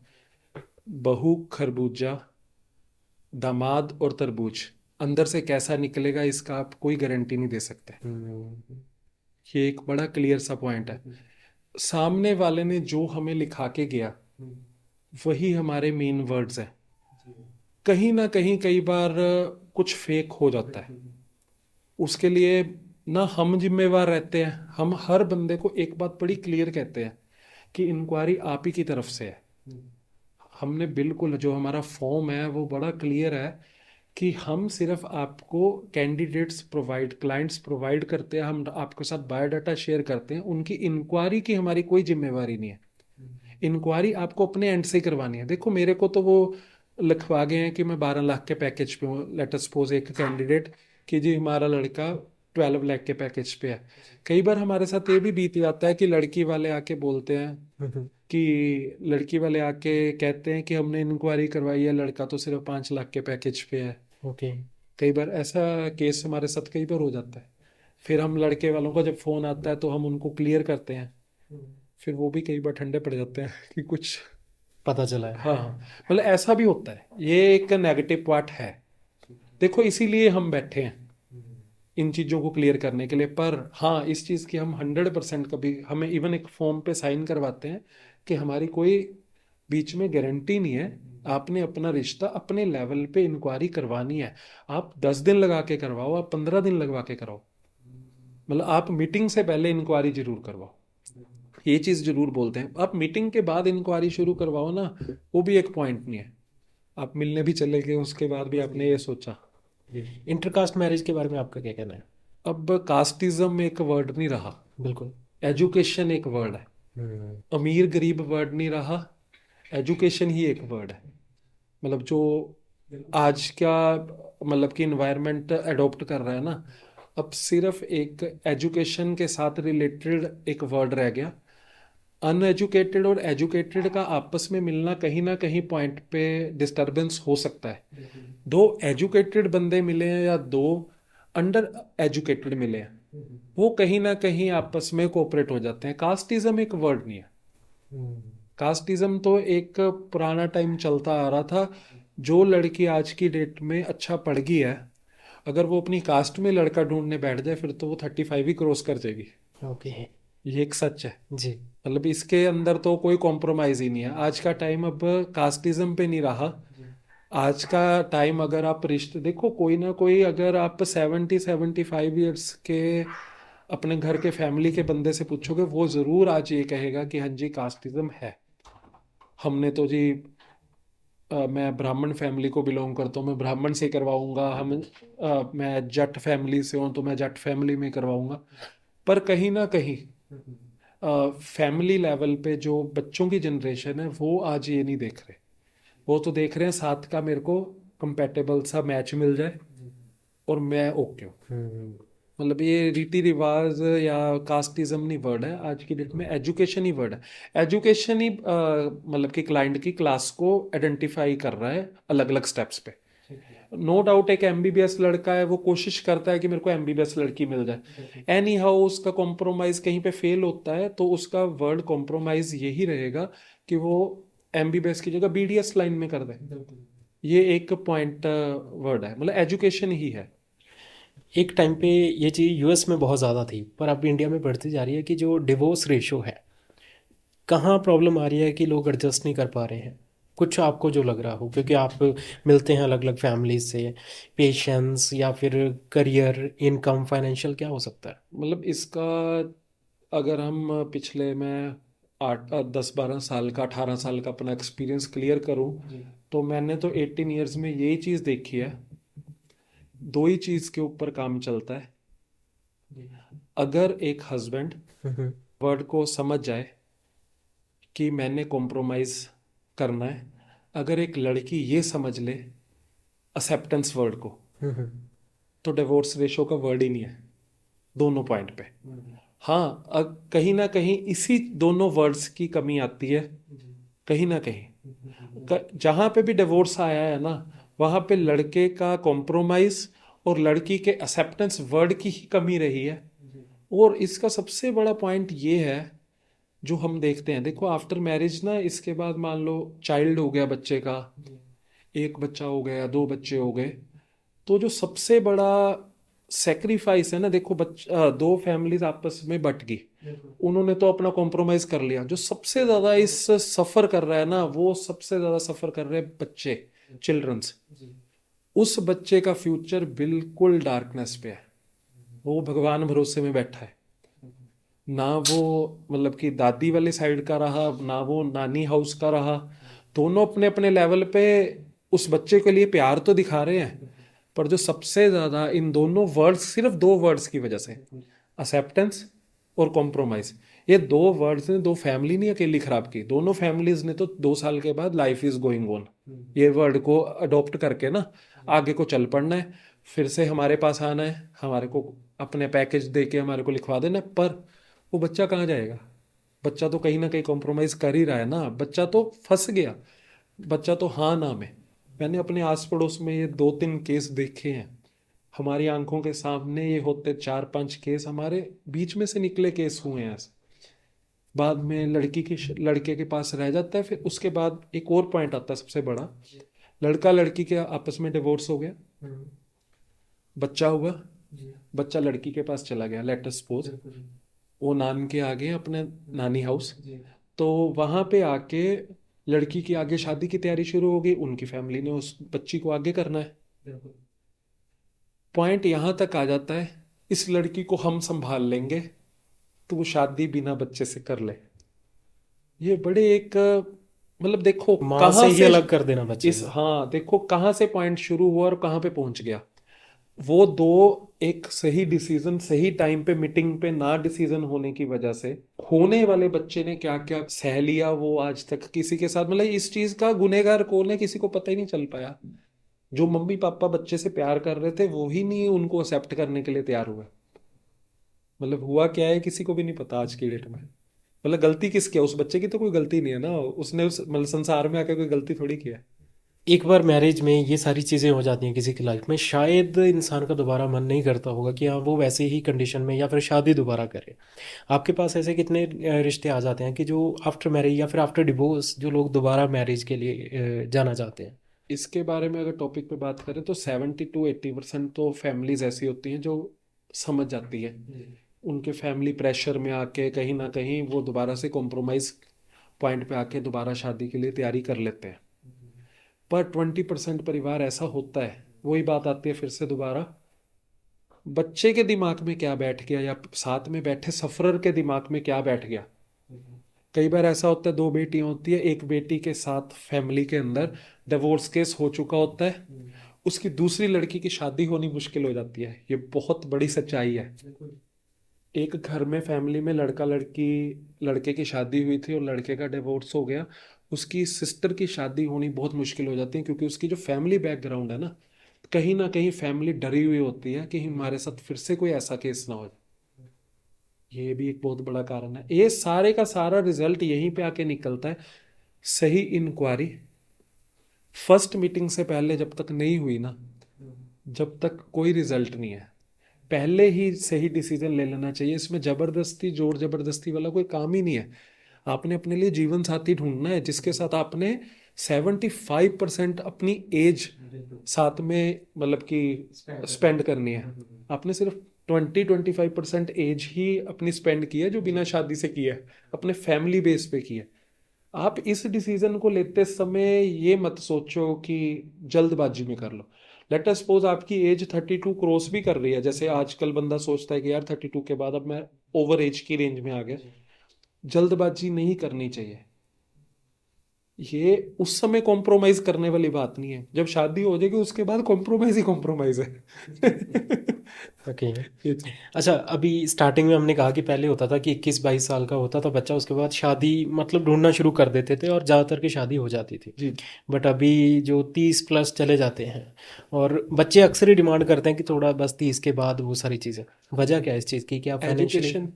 बहू खरबूजा, दामाद और तरबूज, अंदर से कैसा निकलेगा इसका आप कोई गारंटी नहीं दे सकते। ये एक बड़ा क्लियर सा पॉइंट है। सामने वाले ने जो हमें लिखा के गया, वही हमारे मेन वर्ड्स हैं। कहीं ना कहीं कई बार कुछ फेक हो जाता है, उसके लिए ना हम जिम्मेवार रहते हैं। हम हर बंदे को एक बात बड़ी क्लियर कहते हैं कि इंक्वायरी आप ही की तरफ से है। हमने बिल्कुल, जो हमारा फॉर्म है वो बड़ा क्लियर है कि हम सिर्फ आपको कैंडिडेट्स प्रोवाइड, क्लाइंट्स प्रोवाइड करते हैं, हम आपके साथ बायोडाटा शेयर करते हैं। उनकी इंक्वायरी की हमारी कोई जिम्मेवारी नहीं है। इंक्वायरी आपको अपने एंड से करवानी है। देखो, मेरे को तो वो लिखवा गए हैं कि मैं 12 लाख के पैकेज पे हूँ। लेट अस सपोज एक कैंडिडेट कि जी हमारा लड़का 12 लाख के पैकेज पे है। कई बार हमारे साथ ये भी बीत जाता है कि लड़की वाले आके बोलते हैं कि लड़की वाले आके कहते हैं कि हमने इंक्वायरी करवाई है, लड़का तो सिर्फ 5 लाख के पैकेज पे है। ओके। कई बार ऐसा केस हमारे साथ कई बार हो जाता है। फिर हम लड़के वालों का जब फोन आता है तो हम उनको क्लियर करते हैं, फिर वो भी कई बार ठंडे पड़ जाते हैं कि कुछ। पता चला है। हाँ, मतलब ऐसा भी होता है, ये एक नेगेटिव पार्ट है। देखो इसीलिए हम बैठे हैं इन चीज़ों को क्लियर करने के लिए। पर हाँ, इस चीज़ की हम 100% कभी, हमें इवन एक फॉर्म पे साइन करवाते हैं कि हमारी कोई बीच में गारंटी नहीं है, आपने अपना रिश्ता अपने लेवल पे इंक्वायरी करवानी है। आप 10 दिन लगा के करवाओ, आप 15 दिन लगवा के कराओ, मतलब आप मीटिंग से पहले इंक्वायरी जरूर करवाओ। ये चीज़ जरूर बोलते हैं। आप मीटिंग के बाद इंक्वायरी शुरू करवाओ ना, वो भी एक पॉइंट नहीं है। आप मिलने भी चले गए, उसके बाद भी आपने ये सोचा। इंटरकास्ट मैरिज के बारे में आपका क्या कहना है? अब कास्टिज्म एक वर्ड नहीं रहा, बिल्कुल। एजुकेशन एक वर्ड है। अमीर गरीब वर्ड नहीं रहा, एजुकेशन ही एक वर्ड है। मतलब जो आज क्या, मतलब कि इन्वायरमेंट अडॉप्ट कर रहा है ना, अब सिर्फ एक एजुकेशन के साथ रिलेटेड एक वर्ड रह गया। अनएजुकेटेड और एजुकेटेड का आपस में मिलना कहीं ना कहीं पॉइंट पे डिस्टरबेंस हो सकता है। दो एजुकेटेड बंदे मिले हैं या दो अंडर एजुकेटेड मिले हैं, वो कहीं ना कहीं आपस में कोऑपरेट हो जाते हैं। कास्टिज्म एक वर्ड नहीं है। कास्टिज्म तो एक पुराना टाइम चलता आ रहा था। जो लड़की आज की डेट में अच्छा पढ़ गई है, अगर वो अपनी कास्ट में लड़का ढूंढने बैठ जाए फिर तो वो 35 ही क्रॉस कर जाएगी। ओके। ये एक सच है। जी। मतलब इसके अंदर तो कोई कॉम्प्रोमाइज ही नहीं है। आज का टाइम अब कास्टिज्म पे नहीं रहा। आज का टाइम अगर आप रिश्ते देखो, कोई ना कोई, अगर आप 70-75 ईयर्स के अपने घर के फैमिली के बंदे से पूछोगे, वो जरूर आज ये कहेगा कि हाँ जी कास्टिज्म है। हमने तो जी मैं ब्राह्मण फैमिली को बिलोंग करता हूँ, मैं ब्राह्मण से करवाऊंगा। मैं जट फैमिली से हूँ तो मैं जट फैमिली में करवाऊंगा। पर कहीं ना कहीं फैमिली लेवल पे जो बच्चों की जनरेशन है वो आज ये नहीं देख रहे। वो तो देख रहे हैं साथ का मेरे को कंपेटेबल सा मैच मिल जाए और मैं ओके हूँ। मतलब ये रीति रिवाज या कास्टिज्म नहीं वर्ड है, आज की डेट में एजुकेशन ही वर्ड है। एजुकेशन ही मतलब कि क्लाइंट की क्लास को आइडेंटिफाई कर रहा है अलग अलग स्टेप्स पे। नो डाउट एक एमबीबीएस लड़का है, वो कोशिश करता है कि मेरे को एमबीबीएस लड़की मिल जाए। एनी हाउ उसका कॉम्प्रोमाइज कहीं पे फेल होता है तो उसका वर्ड कॉम्प्रोमाइज यही रहेगा कि वो एमबीबीएस की जगह बीडीएस लाइन में कर दे। ये एक पॉइंट वर्ड है, मतलब एजुकेशन ही है। एक टाइम पे ये चीज़ यूएस में बहुत ज़्यादा थी, पर अब इंडिया में बढ़ती जा रही है कि जो डिवोर्स रेशो है, कहाँ प्रॉब्लम आ रही है कि लोग एडजस्ट नहीं कर पा रहे हैं? कुछ आपको जो लग रहा हो, क्योंकि आप मिलते हैं अलग अलग फैमिली से, पेशेंस या फिर करियर, इनकम, फाइनेंशियल, क्या हो सकता है? मतलब इसका अगर हम पिछले में 8 10 12 साल का 18 साल का अपना एक्सपीरियंस क्लियर करूं, तो मैंने तो 18 ईयर्स में यही चीज़ देखी है। दो ही चीज़ के ऊपर काम चलता है। अगर एक हस्बैंड वर्ड को समझ जाए कि मैंने कॉम्प्रोमाइज करना है, अगर एक लड़की ये समझ ले एक्सेप्टेंस वर्ड को, तो डिवोर्स रेशो का वर्ड ही नहीं है दोनों पॉइंट पे। हाँ, कहीं ना कहीं इसी दोनों वर्ड्स की कमी आती है। कहीं ना कहीं जहां पे भी डिवोर्स आया है ना, वहां पे लड़के का कॉम्प्रोमाइज और लड़की के एक्सेप्टेंस वर्ड की ही कमी रही है। और इसका सबसे बड़ा पॉइंट ये है जो हम देखते हैं। देखो आफ्टर मैरिज ना, इसके बाद मान लो चाइल्ड हो गया बच्चे का, एक बच्चा हो गया, दो बच्चे हो गए, तो जो सबसे बड़ा सेक्रीफाइस है ना, देखो दो फैमिलीज आपस में बट गई, उन्होंने तो अपना कॉम्प्रोमाइज कर लिया। जो सबसे ज्यादा इस सफर कर रहा है ना, वो सबसे ज्यादा सफर कर रहे हैं बच्चे, चिल्ड्रंस। उस बच्चे का फ्यूचर बिल्कुल डार्कनेस पे है। वो भगवान भरोसे में बैठा है। ना वो मतलब कि दादी वाले साइड का रहा, ना वो नानी हाउस का रहा। दोनों अपने अपने लेवल पे उस बच्चे के लिए प्यार तो दिखा रहे हैं, पर जो सबसे ज्यादा इन दोनों वर्ड्स, सिर्फ दो वर्ड्स की वजह से, एक्सेप्टेंस और कॉम्प्रोमाइज, ये दो वर्ड्स ने दो फैमिली नहीं अकेली खराब की, दोनों फैमिलीज ने तो 2 साल के बाद लाइफ इज गोइंग ऑन ये वर्ड को अडॉप्ट करके ना आगे को चल पड़ना है। फिर से हमारे पास आना है, हमारे को अपने पैकेज दे के हमारे को लिखवा देना, पर वो बच्चा कहाँ जाएगा? बच्चा तो कहीं ना कहीं कॉम्प्रोमाइज कर ही रहा है ना, बच्चा तो फंस गया, बच्चा तो हाँ ना में। मैंने अपने आस पड़ोस में ये 2-3 केस देखे हैं, हमारी आंखों के सामने ये होते 4-5 केस हमारे बीच में से निकले केस हुए हैं ऐसे। बाद में लड़के के पास रह जाता है, फिर उसके बाद एक और पॉइंट आता है सबसे बड़ा, लड़का लड़की के आपस में डिवोर्स हो गया, बच्चा हुआ, बच्चा लड़की के पास चला गया, लेट अस सपोज वो नान के आ गए अपने नानी हाउस, तो वहां पे आके लड़की की आगे शादी की तैयारी शुरू हो गई, उनकी फैमिली ने उस बच्ची को आगे करना है। पॉइंट यहां तक आ जाता है, इस लड़की को हम संभाल लेंगे, तो वो शादी बिना बच्चे से कर ले। ये बड़े एक मतलब देखो माँ से कहाँ ही से अलग कर देना बच्चे इस को। हाँ देखो कहाँ से पॉइंट शुरू हुआ और कहाँ पे पहुंच गया। वो दो एक सही डिसीजन सही टाइम पे मीटिंग पे ना डिसीजन होने की वजह से होने वाले बच्चे ने क्या क्या सह लिया, वो आज तक किसी के साथ मतलब इस चीज का गुनहगार कौन है किसी को पता ही नहीं चल पाया। जो मम्मी पापा बच्चे से प्यार कर रहे थे वो ही नहीं उनको एक्सेप्ट करने के लिए तैयार हुए। मतलब हुआ क्या है किसी को भी नहीं पता आज की डेट में। मतलब गलती किसकी है? उस बच्चे की तो कोई गलती नहीं है ना, उसने उस मतलब संसार में आकर कोई गलती थोड़ी की है। एक बार मैरिज में ये सारी चीज़ें हो जाती हैं किसी की लाइफ में, शायद इंसान का दोबारा मन नहीं करता होगा कि हाँ वो वैसे ही कंडीशन में या फिर शादी दोबारा करे। आपके पास ऐसे कितने रिश्ते आ जाते हैं कि जो आफ्टर मैरिज या फिर आफ्टर डिवोर्स जो लोग दोबारा मैरिज के लिए जाना चाहते हैं? इसके बारे में अगर टॉपिक पे बात करें तो 70-80% तो फैमिलीज ऐसी होती हैं जो समझ जाती है, उनके फैमिली प्रेशर में आके कहीं ना कहीं वो दोबारा से कॉम्प्रोमाइज पॉइंट पे आके दोबारा शादी के लिए तैयारी कर लेते हैं। पर 20% परिवार ऐसा होता है, वही बात आती है फिर से दोबारा, बच्चे के दिमाग में क्या बैठ गया या साथ में बैठे सफरर के दिमाग में क्या बैठ गया। कई बार ऐसा होता है 2 बेटियां होती है, एक बेटी के साथ फैमिली के अंदर डिवोर्स केस हो चुका होता है, उसकी दूसरी लड़की की शादी होनी मुश्किल हो जाती है। ये बहुत बड़ी सच्चाई है। एक घर में फैमिली में लड़का लड़की लड़के की शादी हुई थी और लड़के का डिवोर्स हो गया, उसकी सिस्टर की शादी होनी बहुत मुश्किल हो जाती है, क्योंकि उसकी जो फैमिली बैकग्राउंड है ना कहीं फैमिली डरी हुई होती है कि हमारे साथ फिर से कोई ऐसा केस ना हो जाए। ये भी एक बहुत बड़ा कारण है। ये सारे का सारा रिजल्ट यहीं पे आके निकलता है। सही इंक्वायरी फर्स्ट मीटिंग से पहले जब तक नहीं हुई ना, जब तक कोई रिजल्ट नहीं है, पहले ही सही डिसीजन ले लेना चाहिए। इसमें जबरदस्ती जोर जबरदस्ती वाला कोई काम ही नहीं है। आपने अपने लिए जीवन साथी ढूंढना है जिसके साथ आपने 75% अपनी एज साथ में मतलब कि स्पेंड करनी है। आपने सिर्फ 20-25% एज ही अपनी स्पेंड की है जो बिना शादी से की है, अपने फैमिली बेस पे की है। आप इस डिसीजन को लेते समय ये मत सोचो कि जल्दबाजी में कर लो। लेट अस सपोज आपकी एज 32 क्रॉस भी कर रही है, जैसे आजकल बंदा सोचता है कि यार 32 के बाद अब मैं ओवर एज की रेंज में आ गया। जल्दबाजी नहीं करनी चाहिए। ये उस समय कॉम्प्रोमाइज करने वाली बात नहीं है, जब शादी हो जाएगी उसके बाद कॉम्प्रोमाइज ही कॉम्प्रोमाइज है। ओके। ये चीज। अच्छा, अभी स्टार्टिंग में हमने कहा कि पहले होता था कि 21-22 साल का होता था बच्चा, उसके बाद शादी मतलब ढूंढना शुरू कर देते थे और ज़्यादातर की शादी हो जाती थी। जी। बट अभी जो 30 प्लस चले जाते हैं, और बच्चे अक्सर ही डिमांड करते हैं कि थोड़ा बस 30 के बाद वो सारी चीज़ें। वजह क्या है इस चीज़ की? क्या फाइनेंशियली? एजुकेशन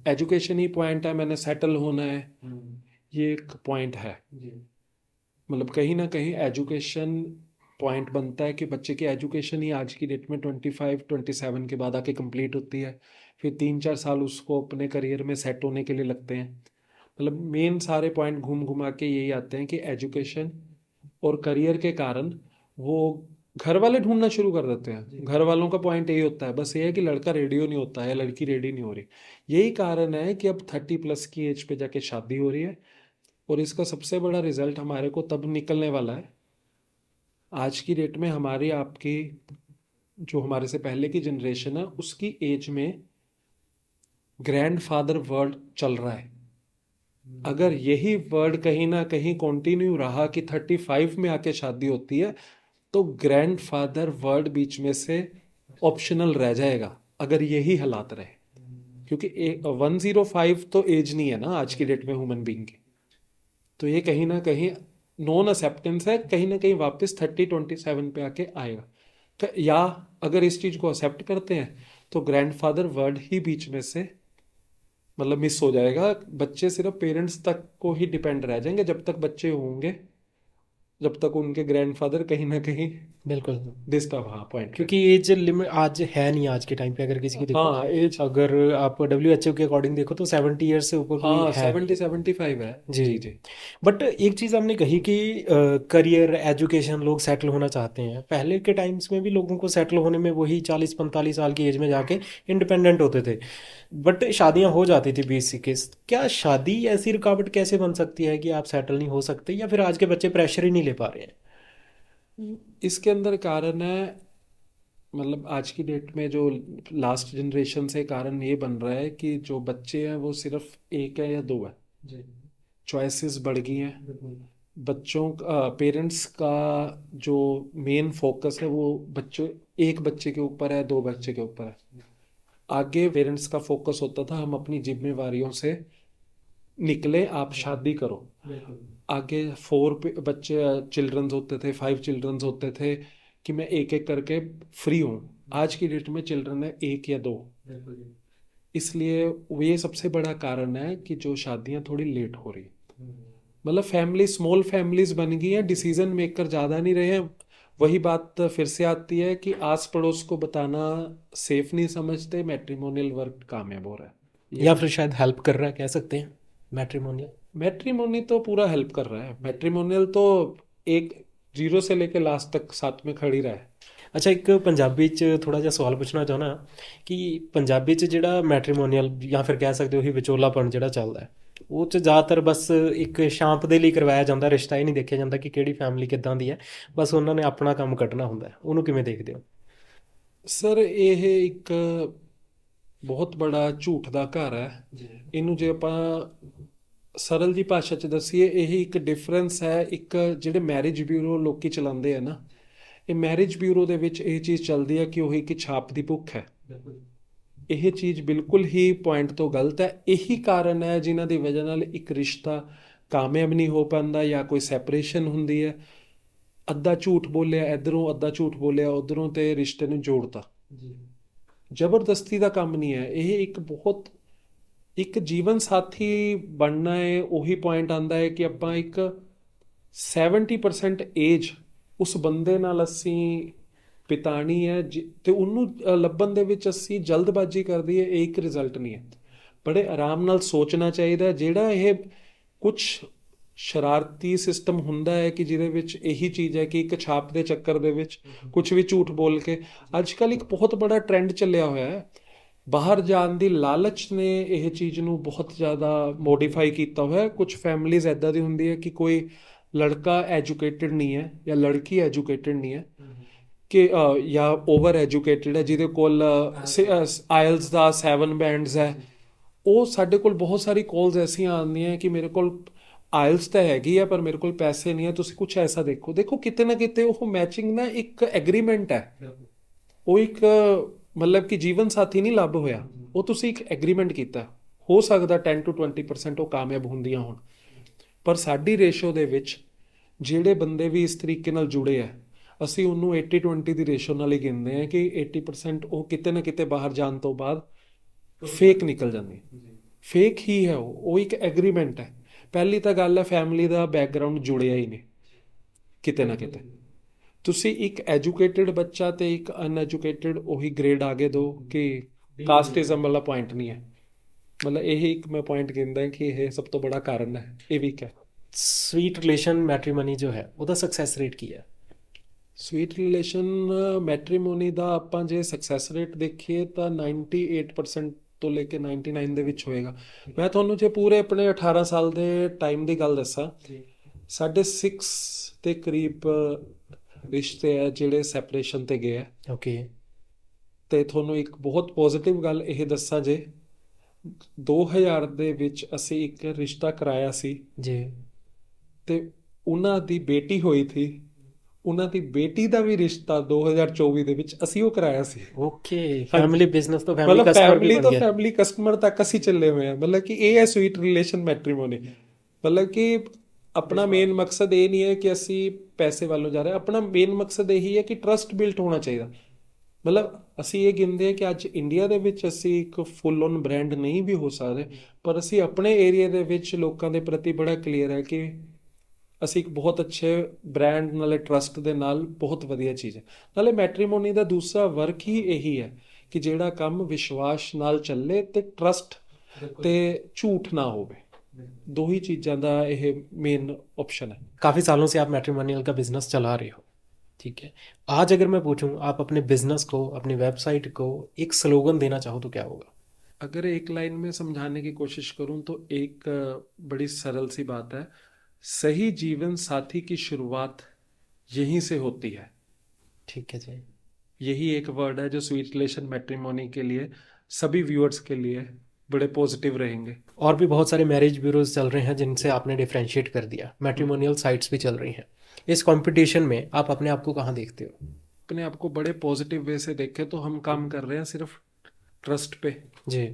एजुकेशन ही पॉइंट है, मैंने सेटल होना है, ये एक पॉइंट है। मतलब कहीं ना कहीं एजुकेशन पॉइंट बनता है कि बच्चे की एजुकेशन ही आज की डेट में 25-27 के बाद आके कंप्लीट होती है, फिर 3-4 साल उसको अपने करियर में सेट होने के लिए लगते हैं। मतलब मेन सारे पॉइंट घूम घुमा के यही आते हैं कि एजुकेशन और करियर के कारण वो घर वाले ढूंढना शुरू कर देते हैं। घर वालों का पॉइंट यही होता है, बस ये है कि लड़का रेडी नहीं होता है, लड़की रेडी नहीं हो रही। यही कारण है कि अब 30+ की एज पे जाके शादी हो रही है, और इसका सबसे बड़ा रिजल्ट हमारे को तब निकलने वाला है। आज की डेट में हमारी आपकी जो हमारे से पहले की जनरेशन है उसकी एज में ग्रैंडफादर वर्ड चल रहा है। अगर यही वर्ड कहीं ना कहीं कंटिन्यू रहा कि 35 में आके शादी होती है, तो ग्रैंडफादर वर्ड बीच में से ऑप्शनल रह जाएगा अगर यही हालात रहे। क्योंकि 105 तो एज नहीं है ना आज की डेट में ह्यूमन बीइंग की। तो ये कहीं ना कहीं नॉन एक्सेप्टेंस है, कहीं ना कहीं वापस 30-27 पे आके आएगा। या अगर इस चीज को एक्सेप्ट करते हैं तो ग्रैंडफादर वर्ड ही बीच में से मतलब मिस हो जाएगा। बच्चे सिर्फ पेरेंट्स तक को ही डिपेंड रह जाएंगे जब तक बच्चे होंगे, जब तक उनके ग्रैंडफादर कहीं ना कहीं बिल्कुल, डिस्टर्ब, हाँ पॉइंट। क्योंकि एज लिमिट आज है नहीं, आज के टाइम पे अगर किसी की देखो, हाँ एज, अगर आप WHO के अकॉर्डिंग देखो तो 70 ईयर्स से ऊपर कोई हाँ है। 70-75 है। जी जी जी। बट एक चीज़ आपने कही कि करियर एजुकेशन लोग सेटल होना चाहते हैं। पहले के टाइम्स में भी लोगों को सेटल होने में वही 40-45 साल की एज में जाके इंडिपेंडेंट होते थे, बट शादियां हो जाती थी 20-21। क्या शादी ऐसी रुकावट कैसे बन सकती है कि आप सेटल नहीं हो सकते, या फिर आज के बच्चे प्रेशर ही नहीं ले पा रहे हैं? इसके अंदर कारण है, मतलब आज की डेट में जो लास्ट जनरेशन से कारण ये बन रहा है कि जो बच्चे हैं वो सिर्फ एक है या दो है, चॉइसेस बढ़ गई हैं। बच्चों का, पेरेंट्स का जो मेन फोकस है वो बच्चों, एक बच्चे के ऊपर है, दो बच्चे के ऊपर है। आगे पेरेंट्स का फोकस होता था हम अपनी जिम्मेवारियों से निकले, आप शादी करो। आगे 4 बच्चे चिल्ड्रंस होते थे, 5 चिल्ड्रंस होते थे कि मैं एक एक करके फ्री हूँ। आज की डेट में चिल्ड्रन है एक या दो, इसलिए ये सबसे बड़ा कारण है कि जो शादियां थोड़ी लेट हो रही। मतलब फैमिली, स्मॉल फैमिलीज बन गई हैं, डिसीजन मेकर ज़्यादा नहीं रहे हैं। वही बात फिर से आती है कि आस पड़ोस को बताना सेफ नहीं समझते, मैट्रिमोनियल वर्क कामयाब हो रहा है। या फिर शायद हेल्प कर रहा है, कह सकते हैं मैट्रिमोनियल। मैट्रिमोनी तो पूरा हेल्प कर रहा है, मैट्रिमोनियल तो एक जीरो से लेके लास्ट तक साथ में खड़ी रहा है। ਅੱਛਾ, ਇੱਕ ਪੰਜਾਬੀ 'ਚ ਥੋੜਾ ਜਿਹਾ ਸਵਾਲ ਪੁੱਛਣਾ ਚਾਹੁੰਦਾ ਕਿ ਪੰਜਾਬੀ 'ਚ ਜਿਹੜਾ ਮੈਟਰੀਮੋਨੀਅਲ ਜਾਂ ਫਿਰ ਕਹਿ ਸਕਦੇ ਹੋ ਹੀ ਵਿਚੋਲਾਪਣ ਜਿਹੜਾ ਚੱਲਦਾ ਹੈ, ਉਹ 'ਚ ਜ਼ਿਆਦਾਤਰ ਬਸ ਇੱਕ ਸ਼ਾਂਪ ਦੇ ਲਈ ਕਰਵਾਇਆ ਜਾਂਦਾ, ਰਿਸ਼ਤਾ ਹੀ ਨਹੀਂ ਦੇਖਿਆ ਜਾਂਦਾ ਕਿ ਕਿਹੜੀ ਫੈਮਿਲੀ ਕਿੱਦਾਂ ਦੀ ਹੈ, ਬਸ ਉਹਨਾਂ ਨੇ ਆਪਣਾ ਕੰਮ ਕੱਢਣਾ ਹੁੰਦਾ ਹੈ। ਉਹਨੂੰ ਕਿਵੇਂ ਦੇਖਦੇ ਹੋ? ਸਰ ਇਹ ਇੱਕ ਬਹੁਤ ਬੜਾ ਝੂਠ ਦਾ ਘਰ ਹੈ। ਇਹਨੂੰ ਜੇ ਆਪਾਂ ਸਰਲ ਜੀ ਭਾਸ਼ਾ 'ਚ ਦੱਸੀਏ, ਇਹ ਇੱਕ ਡਿਫਰੈਂਸ ਹੈ। ਇੱਕ ਜਿਹੜੇ ਮੈਰਿਜ ਬਿਊਰੋ ਲੋਕੀ ਚਲਾਉਂਦੇ ਆ ਨਾ, ਇਹ ਮੈਰਿਜ ਬਿਊਰੋ ਦੇ ਵਿੱਚ ਇਹ ਚੀਜ਼ ਚੱਲਦੀ ਹੈ ਕਿ ਉਹ ਇੱਕ ਛਾਪ ਦੀ ਭੁੱਖ ਹੈ। ਇਹ ਚੀਜ਼ ਬਿਲਕੁਲ ਹੀ ਪੁਆਇੰਟ ਤੋਂ ਗਲਤ ਹੈ। ਇਹੀ ਕਾਰਨ ਹੈ ਜਿਨ੍ਹਾਂ ਦੀ ਵਜ੍ਹਾ ਨਾਲ ਇੱਕ ਰਿਸ਼ਤਾ ਕਾਮਯਾਬ ਨਹੀਂ ਹੋ ਪਾਉਂਦਾ ਜਾਂ ਕੋਈ ਸੈਪਰੇਸ਼ਨ ਹੁੰਦੀ ਹੈ। ਅੱਧਾ ਝੂਠ ਬੋਲਿਆ ਇੱਧਰੋਂ, ਅੱਧਾ ਝੂਠ ਬੋਲਿਆ ਉੱਧਰੋਂ, ਤੇ ਰਿਸ਼ਤੇ ਨੂੰ ਜੋੜਤਾ। ਜ਼ਬਰਦਸਤੀ ਦਾ ਕੰਮ ਨਹੀਂ ਹੈ ਇਹ। ਇੱਕ ਬਹੁਤ, ਇੱਕ ਜੀਵਨ ਸਾਥੀ ਬਣਨਾ ਹੈ, ਉਹੀ ਪੁਆਇੰਟ ਆਉਂਦਾ ਹੈ ਕਿ ਆਪਾਂ ਇੱਕ 70% ਏਜ ਉਸ ਬੰਦੇ ਨਾਲ ਅਸੀਂ ਬਿਤਾਣੀ ਹੈ ਤੇ ਉਹਨੂੰ ਲੱਭਣ ਦੇ ਵਿੱਚ ਅਸੀਂ ਜਲਦਬਾਜ਼ੀ ਕਰਦੀ ਹੈ, ਇਹ ਇੱਕ ਰਿਜ਼ਲਟ ਨਹੀਂ ਹੈ। ਬੜੇ ਆਰਾਮ ਨਾਲ ਸੋਚਣਾ ਚਾਹੀਦਾ। ਜਿਹੜਾ ਇਹ ਕੁਝ ਸ਼ਰਾਰਤੀ ਸਿਸਟਮ ਹੁੰਦਾ ਹੈ ਕਿ ਜਿਹਦੇ ਵਿੱਚ ਇਹੀ ਚੀਜ਼ ਹੈ ਕਿ ਇੱਕ ਛਾਪ ਦੇ ਚੱਕਰ ਦੇ ਵਿੱਚ ਕੁਝ ਵੀ ਝੂਠ ਬੋਲ ਕੇ, ਅੱਜ ਕੱਲ੍ਹ ਇੱਕ ਬਹੁਤ ਬੜਾ ਟ੍ਰੈਂਡ ਚੱਲਿਆ ਹੋਇਆ ਹੈ। ਬਾਹਰ ਜਾਣ ਦੀ ਲਾਲਚ ਨੇ ਇਹ ਚੀਜ਼ ਨੂੰ ਬਹੁਤ ਜ਼ਿਆਦਾ ਮੋਡੀਫਾਈ ਕੀਤਾ ਹੋਇਆ। ਕੁਝ ਫੈਮਿਲੀਜ਼ ਇੱਦਾਂ ਦੀ ਹੁੰਦੀ ਹੈ ਕਿ ਕੋਈ ਲੜਕਾ ਐਜੂਕੇਟਿਡ ਨਹੀਂ ਹੈ ਜਾਂ ਲੜਕੀ ਐਜੂਕੇਟਿਡ ਨਹੀਂ ਹੈ, ਕਿ ਜਾਂ ਓਵਰ ਐਜੂਕੇਟਿਡ ਹੈ, ਜਿਹਦੇ ਕੋਲ ਆਇਲਸ ਦਾ 7 ਬੈਂਡਸ ਹੈ। ਉਹ ਸਾਡੇ ਕੋਲ ਬਹੁਤ ਸਾਰੀ ਕਾਲਸ ਐਸੀਆਂ ਆਉਂਦੀਆਂ ਕਿ ਮੇਰੇ ਕੋਲ ਆਇਲਸ ਤਾਂ ਹੈਗੀ ਆ ਪਰ ਮੇਰੇ ਕੋਲ ਪੈਸੇ ਨਹੀਂ ਹੈ, ਤੁਸੀਂ ਕੁਛ ਐਸਾ ਦੇਖੋ। ਦੇਖੋ ਕਿਤੇ ਨਾ ਕਿਤੇ ਉਹ ਮੈਚਿੰਗ ਨਾ ਇੱਕ ਐਗਰੀਮੈਂਟ ਹੈ। ਉਹ ਇੱਕ ਮਤਲਬ ਕਿ ਜੀਵਨ ਸਾਥੀ ਨਹੀਂ ਲੱਭ ਹੋਇਆ, ਉਹ ਤੁਸੀਂ ਇੱਕ ਐਗਰੀਮੈਂਟ ਕੀਤਾ। ਹੋ ਸਕਦਾ 10 to 20% ਉਹ ਕਾਮਯਾਬ ਹੁੰਦੀਆਂ ਹੋਣ, ਪਰ ਸਾਡੀ ਰੇਸ਼ੋ ਦੇ ਵਿੱਚ ਜਿਹੜੇ ਬੰਦੇ ਵੀ ਇਸ ਤਰੀਕੇ ਨਾਲ ਜੁੜੇ ਆ, ਅਸੀਂ ਉਹਨੂੰ 80-20 ਦੀ ਰੇਸ਼ੋ ਨਾਲ ਹੀ ਗਿਣਦੇ ਹਾਂ ਕਿ 80% ਉਹ ਕਿਤੇ ਨਾ ਕਿਤੇ ਬਾਹਰ ਜਾਣ ਤੋਂ ਬਾਅਦ ਫੇਕ ਨਿਕਲ ਜਾਂਦੀ। ਫੇਕ ਹੀ ਹੈ ਉਹ ਇੱਕ ਐਗਰੀਮੈਂਟ ਹੈ। ਪਹਿਲੀ ਤਾਂ ਗੱਲ ਹੈ ਫੈਮਿਲੀ ਦਾ ਬੈਕਗਰਾਊਂਡ ਜੁੜਿਆ ਹੀ ਨਹੀਂ ਕਿਤੇ ਨਾ ਕਿਤੇ। ਤੁਸੀਂ ਇੱਕ ਐਜੂਕੇਟਿਡ ਬੱਚਾ ਤੇ ਇੱਕ ਅਨਐਜੂਕੇਟਿਡ ਉਹੀ ਗ੍ਰੇਡ ਆਗੇ ਦਿਓ ਕਿ ਕਾਸਟਿਜ਼ਮ ਵਾਲਾ ਪੁਆਇੰਟ ਨਹੀਂ ਹੈ। ਮਤਲਬ ਇਹ ਇੱਕ ਮੈਂ ਪੁਆਇੰਟ ਗਿਣਦਾ ਕਿ ਇਹ ਸਭ ਤੋਂ ਬੜਾ ਕਾਰਨ ਹੈ, ਇਹ ਵੀਕ ਹੈ। ਸਵੀਟ ਰਿਲੇਸ਼ਨ ਮੈਟਰੀਮਨੀ ਜੋ ਹੈ ਉਹਦਾ ਸਕਸੈਸ ਰੇਟ ਕੀ ਹੈ? ਸਵੀਟ ਰਿਲੇਸ਼ਨ ਮੈਟਰੀਮੋਨੀ ਦਾ ਆਪਾਂ ਜੇ ਸਕਸੈਸ ਰੇਟ ਦੇਖੀਏ ਤਾਂ 98% ਤੋਂ ਲੈ ਕੇ 99 ਦੇ ਵਿੱਚ ਹੋਏਗਾ। ਮੈਂ ਤੁਹਾਨੂੰ ਜੇ ਪੂਰੇ ਆਪਣੇ 18 ਸਾਲ ਦੇ ਟਾਈਮ ਦੀ ਗੱਲ ਦੱਸਾਂ, ਸਾਡੇ 6 ਦੇ ਕਰੀਬ ਰਿਸ਼ਤੇ ਹੈ ਜਿਹੜੇ ਸੈਪਰੇਸ਼ਨ ਤੇ ਗਏ ਹੈ। ਓਕੇ। ਤੇ ਤੁਹਾਨੂੰ ਇੱਕ ਬਹੁਤ ਪੋਜ਼ਿਟਿਵ ਗੱਲ ਇਹ ਦੱਸਾਂ, ਜੇ 2000 ਦੇ ਵਿੱਚ ਅਸੀਂ ਇੱਕ ਰਿਸ਼ਤਾ ਕਰਾਇਆ ਸੀ ਜੀ, ਤੇ ਉਹਨਾਂ ਦੀ ਬੇਟੀ ਹੋਈ ਥੀ, ਉਹਨਾਂ ਦੀ ਬੇਟੀ ਦਾ ਵੀ ਰਿਸ਼ਤਾ 2024 ਦੇ ਵਿੱਚ ਅਸੀਂ ਉਹ ਕਰਾਇਆ ਸੀ। ਓਕੇ, ਫੈਮਿਲੀ ਬਿਜ਼ਨਸ ਤੋਂ ਫੈਮਿਲੀ ਮਤਲਬ ਕਸਟਮਰ ਫੈਮਿਲੀ ਵੀ ਤੋਂ ਬਣ ਗਿਆ। ਫੈਮਿਲੀ ਕਸਟਮਰ ਤੱਕ ਅਸੀਂ ਚੱਲੇ ਹੋਏ ਹਾਂ। ਮਤਲਬ ਕਿ ਇਹ ਹੈ ਸਵੀਟ ਰਿਲੇਸ਼ਨ ਮੈਟਰੀਮੋਨੀ। ਮਤਲਬ ਕਿ ਆਪਣਾ ਮੇਨ ਮਕਸਦ ਇਹ ਨਹੀਂ ਹੈ ਕਿ ਅਸੀਂ ਪੈਸੇ ਵੱਲੋਂ ਜਾ ਰਹੇ, ਆਪਣਾ ਮੇਨ ਮਕਸਦ ਇਹੀ ਹੈ ਕਿ ਟਰਸਟ ਬਿਲਟ ਹੋਣਾ ਚਾਹੀਦਾ। ਮਤਲਬ ਅਸੀਂ ਇਹ ਗਿਣਦੇ ਹਾਂ ਕਿ ਅੱਜ ਇੰਡੀਆ ਦੇ ਵਿੱਚ ਅਸੀਂ ਇੱਕ ਫੁੱਲ ਔਨ ਬ੍ਰਾਂਡ ਨਹੀਂ ਵੀ ਹੋ ਸਕਦੇ, ਪਰ ਅਸੀਂ ਆਪਣੇ ਏਰੀਆ ਦੇ ਵਿੱਚ ਲੋਕਾਂ ਦੇ ਪ੍ਰਤੀ ਬੜਾ ਕਲੀਅਰ ਹੈ ਕਿ ਅਸੀਂ ਇੱਕ ਬਹੁਤ ਅੱਛੇ ਬ੍ਰਾਂਡ ਨਾਲੇ ਟਰਸਟ ਦੇ ਨਾਲ ਬਹੁਤ ਵਧੀਆ ਚੀਜ਼ ਹੈ। ਨਾਲੇ ਮੈਟਰੀਮੋਨੀ ਦਾ ਦੂਸਰਾ ਵਰਕ ਹੀ ਇਹੀ ਹੈ ਕਿ ਜਿਹੜਾ ਕੰਮ ਵਿਸ਼ਵਾਸ ਨਾਲ ਚੱਲੇ ਤੇ ਟਰਸਟ ਤੇ ਝੂਠ ਨਾ ਹੋਵੇ, ਦੋ ਹੀ ਚੀਜ਼ਾਂ ਦਾ ਇਹ ਮੇਨ ऑप्शन है। काफ़ी सालों से आप मैट्रिमोनियल का बिजनेस चला रहे हो, ठीक है। आज अगर मैं पूछूं आप अपने बिजनेस को, अपनी वेबसाइट को एक स्लोगन देना चाहो तो क्या होगा? अगर एक लाइन में समझाने की कोशिश करूं तो एक बड़ी सरल सी बात है, सही जीवन साथी की शुरुआत यहीं से होती है। ठीक है जी। यही एक वर्ड है जो स्वीट रिलेशन मैट्रिमोनी के लिए सभी व्यूअर्स के लिए बड़े पॉजिटिव रहेंगे। और भी बहुत सारे मैरिज ब्यूरोज चल रहे हैं जिनसे आपने डिफरेंशिएट कर दिया, मैट्रिमोनियल साइट्स भी चल रही हैं। इस कंपटीशन में आप अपने आप को कहाँ देखते हो? अपने आप को बड़े पॉजिटिव वे से देखें तो हम काम कर रहे हैं सिर्फ ट्रस्ट पे जी।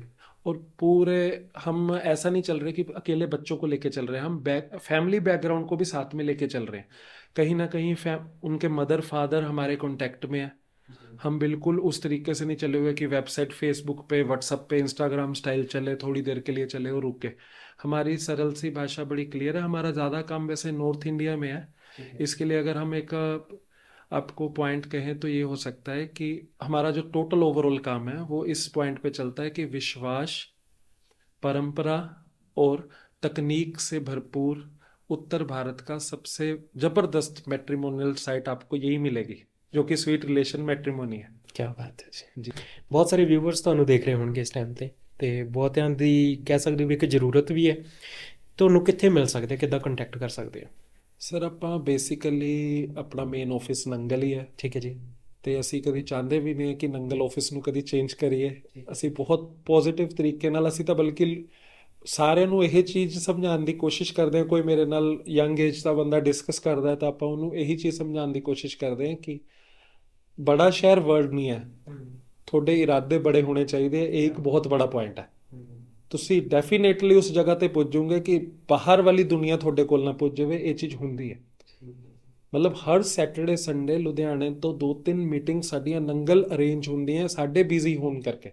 और पूरे हम ऐसा नहीं चल रहे कि अकेले बच्चों को लेके चल रहे हैं, हम फैमिली बैकग्राउंड को भी साथ में लेके चल रहे हैं। कहीं ना कहीं उनके मदर फादर हमारे कांटेक्ट में है। हम बिल्कुल उस तरीके से नहीं चले हुए कि वेबसाइट फेसबुक पे व्हाट्सएप पे इंस्टाग्राम स्टाइल चले, थोड़ी देर के लिए चले और रुक के। हमारी सरल सी भाषा बड़ी क्लियर है। हमारा ज़्यादा काम वैसे नॉर्थ इंडिया में है। इसके लिए अगर हम एक आपको पॉइंट कहें तो ये हो सकता है कि हमारा जो टोटल ओवरऑल काम है वो इस पॉइंट पे चलता है कि विश्वास, परंपरा और तकनीक से भरपूर उत्तर भारत का सबसे ज़बरदस्त मैट्रिमोनियल साइट आपको यही मिलेगी, जो कि स्वीट रिलेशन मैट्रिमोनी है। क्या बात है जी। ਜੀ ਬਹੁਤ ਸਾਰੇ ਵਿਊਵਰਸ ਤੁਹਾਨੂੰ ਦੇਖ ਰਹੇ ਹੋਣਗੇ ਇਸ ਟਾਈਮ ਤੇ ਬਹੁਤਿਆਂ ਦੀ ਕਹਿ ਸਕਦੇ ਵੀ ਇੱਕ ਜ਼ਰੂਰਤ ਵੀ ਹੈ। ਤੁਹਾਨੂੰ ਕਿੱਥੇ ਮਿਲ ਸਕਦੇ, ਕਿੱਦਾਂ ਕੰਟੈਕਟ ਕਰ ਸਕਦੇ ਆ? ਸਰ ਆਪਾਂ ਬੇਸਿਕਲੀ ਆਪਣਾ ਮੇਨ ਆਫਿਸ ਨੰਗਲ ਹੀ ਹੈ ਠੀਕ ਹੈ ਜੀ। ਤੇ ਅਸੀਂ ਕਦੀ ਚਾਹੁੰਦੇ ਵੀ ਨਹੀਂ ਕਿ ਨੰਗਲ ਆਫਿਸ ਨੂੰ ਕਦੀ ਚੇਂਜ ਕਰੀਏ। ਅਸੀਂ ਬਹੁਤ ਪੋਜ਼ਿਟਿਵ ਤਰੀਕੇ ਨਾਲ, ਅਸੀਂ ਤਾਂ ਬਲਕਿ ਸਾਰਿਆਂ ਨੂੰ ਇਹ ਚੀਜ਼ ਸਮਝਾਉਣ ਦੀ ਕੋਸ਼ਿਸ਼ ਕਰਦੇ ਹਾਂ। ਕੋਈ ਮੇਰੇ ਨਾਲ ਯੰਗ ਏਜ ਦਾ ਬੰਦਾ ਡਿਸਕਸ ਕਰਦਾ ਹੈ ਤਾਂ ਆਪਾਂ ਉਹਨੂੰ ਇਹੀ ਚੀਜ਼ ਸਮਝਾਉਣ ਦੀ ਕੋਸ਼ਿਸ਼ ਕਰਦੇ ਹਾਂ ਕਿ ਬੜਾ ਸ਼ਹਿਰ ਵਰਡ ਨਹੀਂ ਹੈ, ਤੁਹਾਡੇ ਇਰਾਦੇ ਬੜੇ ਹੋਣੇ ਚਾਹੀਦੇ। ਇਹ ਇੱਕ ਬਹੁਤ ਬੜਾ ਪੁਆਇੰਟ ਹੈ। ਤੁਸੀਂ ਡੈਫੀਨੇਟਲੀ ਉਸ ਜਗ੍ਹਾ ਤੇ ਪੁੱਜੋਗੇ ਕਿ ਬਾਹਰ ਵਾਲੀ ਦੁਨੀਆ ਤੁਹਾਡੇ ਕੋਲ ਨਾ ਪੁੱਜ ਜਾਵੇ। ਇਹ ਚੀਜ਼ ਹੁੰਦੀ ਹੈ। ਮਤਲਬ ਹਰ ਸੈਟਰਡੇ ਸੰਡੇ ਲੁਧਿਆਣੇ ਤੋਂ 2-3 ਮੀਟਿੰਗ ਸਾਡੀਆਂ ਨੰਗਲ ਅਰੇਂਜ ਹੁੰਦੀਆਂ ਸਾਡੇ ਬਿਜ਼ੀ ਹੋਣ ਕਰਕੇ।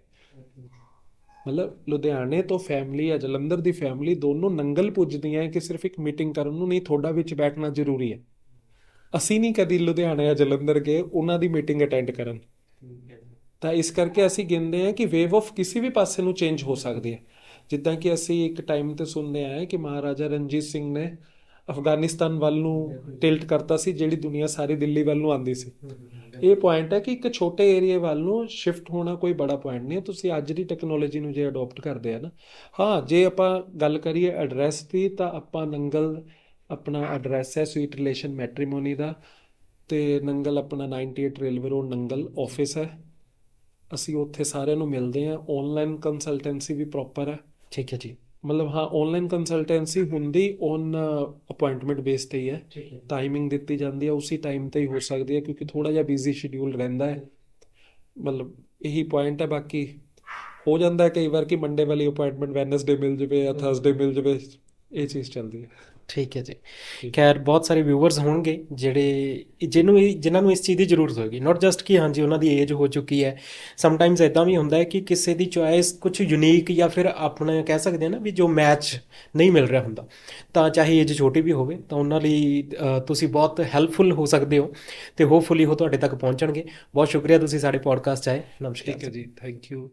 ਮਤਲਬ ਲੁਧਿਆਣੇ ਤੋਂ ਫੈਮਿਲੀ ਜਾਂ ਜਲੰਧਰ ਦੀ ਫੈਮਿਲੀ ਦੋਨੋਂ ਨੰਗਲ ਪੁੱਜਦੀਆਂ ਹੈ ਕਿ ਸਿਰਫ ਇੱਕ ਮੀਟਿੰਗ ਕਰਨ ਨੂੰ ਨਹੀਂ, ਤੁਹਾਡਾ ਵਿੱਚ ਬੈਠਣਾ ਜ਼ਰੂਰੀ ਹੈ। ਅਸੀਂ ਨਹੀਂ ਕਦੀ ਲੁਧਿਆਣਾ ਜਾਂ ਜਲੰਧਰ ਗਏ ਉਹਨਾਂ ਦੀ ਮੀਟਿੰਗ ਅਟੈਂਡ ਕਰਨ। ਤਾਂ ਇਸ ਕਰਕੇ ਅਸੀਂ ਗਿਣਦੇ ਹਾਂ ਕਿ ਵੇਵ ਆਫ ਕਿਸੇ ਵੀ ਪਾਸੇ ਨੂੰ ਚੇਂਜ ਹੋ ਸਕਦੀ ਹੈ। ਜਿੱਦਾਂ ਕਿ ਅਸੀਂ ਇੱਕ ਟਾਈਮ ਤੇ ਸੁਣਦੇ ਆਏ ਕਿ ਮਹਾਰਾਜਾ ਰਣਜੀਤ ਸਿੰਘ ਨੇ ਅਫਗਾਨਿਸਤਾਨ ਵੱਲ ਨੂੰ ਟਿਲਟ ਕਰਤਾ ਸੀ, ਜਿਹੜੀ ਦੁਨੀਆ ਸਾਰੀ ਦਿੱਲੀ ਵੱਲ ਨੂੰ ਆਉਂਦੀ ਸੀ। ਇਹ ਪੁਆਇੰਟ ਹੈ ਕਿ ਇੱਕ ਛੋਟੇ ਏਰੀਏ ਵੱਲ ਨੂੰ ਸ਼ਿਫਟ ਹੋਣਾ ਕੋਈ ਬੜਾ ਪੁਆਇੰਟ ਨਹੀਂ ਹੈ। ਤੁਸੀਂ ਅੱਜ ਦੀ ਟੈਕਨੋਲੋਜੀ ਨੂੰ ਜੇ ਅਡੋਪਟ ਕਰਦੇ ਆ ਨਾ, ਹਾਂ ਜੇ ਆਪਾਂ ਗੱਲ ਕਰੀਏ ਐਡਰੈਸ ਦੀ ਤਾਂ ਆਪਾਂ ਨੰਗਲ ਆਪਣਾ ਐਡਰੈਸ ਹੈ ਸਵੀਟ ਰਿਲੇਸ਼ਨ ਮੈਟਰੀਮੋਨੀ ਦਾ, ਤੇ ਨੰਗਲ ਆਪਣਾ 98 ਰੇਲਵੇ ਰੋਡ ਨੰਗਲ ਆਫਿਸ ਹੈ। ਅਸੀਂ ਉੱਥੇ ਸਾਰਿਆਂ ਨੂੰ ਮਿਲਦੇ ਹਾਂ। ਆਨਲਾਈਨ ਕੰਸਲਟੈਂਸੀ ਵੀ ਪ੍ਰੋਪਰ ਹੈ। ਠੀਕ ਹੈ ਜੀ। ਮਤਲਬ ਹਾਂ ਆਨਲਾਈਨ ਕੰਸਲਟੈਂਸੀ ਹੁੰਦੀ ਔਨ ਅਪਾਇੰਟਮੈਂਟ ਬੇਸ ਤੇ ਹੀ ਹੈ। ਟਾਈਮਿੰਗ ਦਿੱਤੀ ਜਾਂਦੀ ਹੈ, ਉਸੇ ਟਾਈਮ ਤੇ ਹੀ ਹੋ ਸਕਦੀ ਹੈ ਕਿਉਂਕਿ ਥੋੜਾ ਜਿਹਾ ਬਿਜ਼ੀ ਸ਼ਡਿਊਲ ਰਹਿੰਦਾ ਹੈ। ਮਤਲਬ ਇਹੀ ਪੁਆਇੰਟ ਹੈ। ਬਾਕੀ ਹੋ ਜਾਂਦਾ ਹੈ ਕਈ ਵਾਰ ਕਿ ਮੰਡੇ ਵਾਲੀ ਅਪਾਇੰਟਮੈਂਟ ਵੈਨਸਡੇ ਮਿਲ ਜਾਵੇ ਜਾਂ ਥਰਸਡੇ ਮਿਲ ਜਾਵੇ, ਇਹ ਚੀਜ਼ ਚੱਲਦੀ ਹੈ। ਠੀਕ ਹੈ ਜੀ। ਖੈਰ ਬਹੁਤ ਸਾਰੇ ਵਿਊਵਰਸ ਹੋਣਗੇ ਜਿਨ੍ਹਾਂ ਨੂੰ ਇਸ ਚੀਜ਼ ਦੀ ਜ਼ਰੂਰਤ ਹੋਏਗੀ, ਨਾਟ ਜਸਟ ਕਿ ਹਾਂਜੀ ਉਹਨਾਂ ਦੀ ਏਜ ਹੋ ਚੁੱਕੀ ਹੈ। ਸਮਟਾਈਮਸ ਇੱਦਾਂ ਵੀ ਹੁੰਦਾ ਹੈ ਕਿ ਕਿਸੇ ਦੀ ਚੋਇਸ ਕੁਝ ਯੂਨੀਕ ਜਾਂ ਫਿਰ ਆਪਣਾ ਕਹਿ ਸਕਦੇ ਹਾਂ ਨਾ ਵੀ ਜੋ ਮੈਚ ਨਹੀਂ ਮਿਲ ਰਿਹਾ ਹੁੰਦਾ, ਤਾਂ ਚਾਹੇ ਏਜ ਛੋਟੀ ਵੀ ਹੋਵੇ ਤਾਂ ਉਹਨਾਂ ਲਈ ਤੁਸੀਂ ਬਹੁਤ ਹੈਲਪਫੁਲ ਹੋ ਸਕਦੇ ਹੋ ਤੇ ਹੋਪਫੁਲੀ ਉਹ ਤੁਹਾਡੇ ਤੱਕ ਪਹੁੰਚਣਗੇ। ਬਹੁਤ ਸ਼ੁਕਰੀਆ ਤੁਸੀਂ ਸਾਡੇ ਪੋਡਕਾਸਟ 'ਚ ਆਏ। ਨਮਸਕਾਰ। ਠੀਕ ਹੈ ਜੀ, ਥੈਂਕ ਯੂ।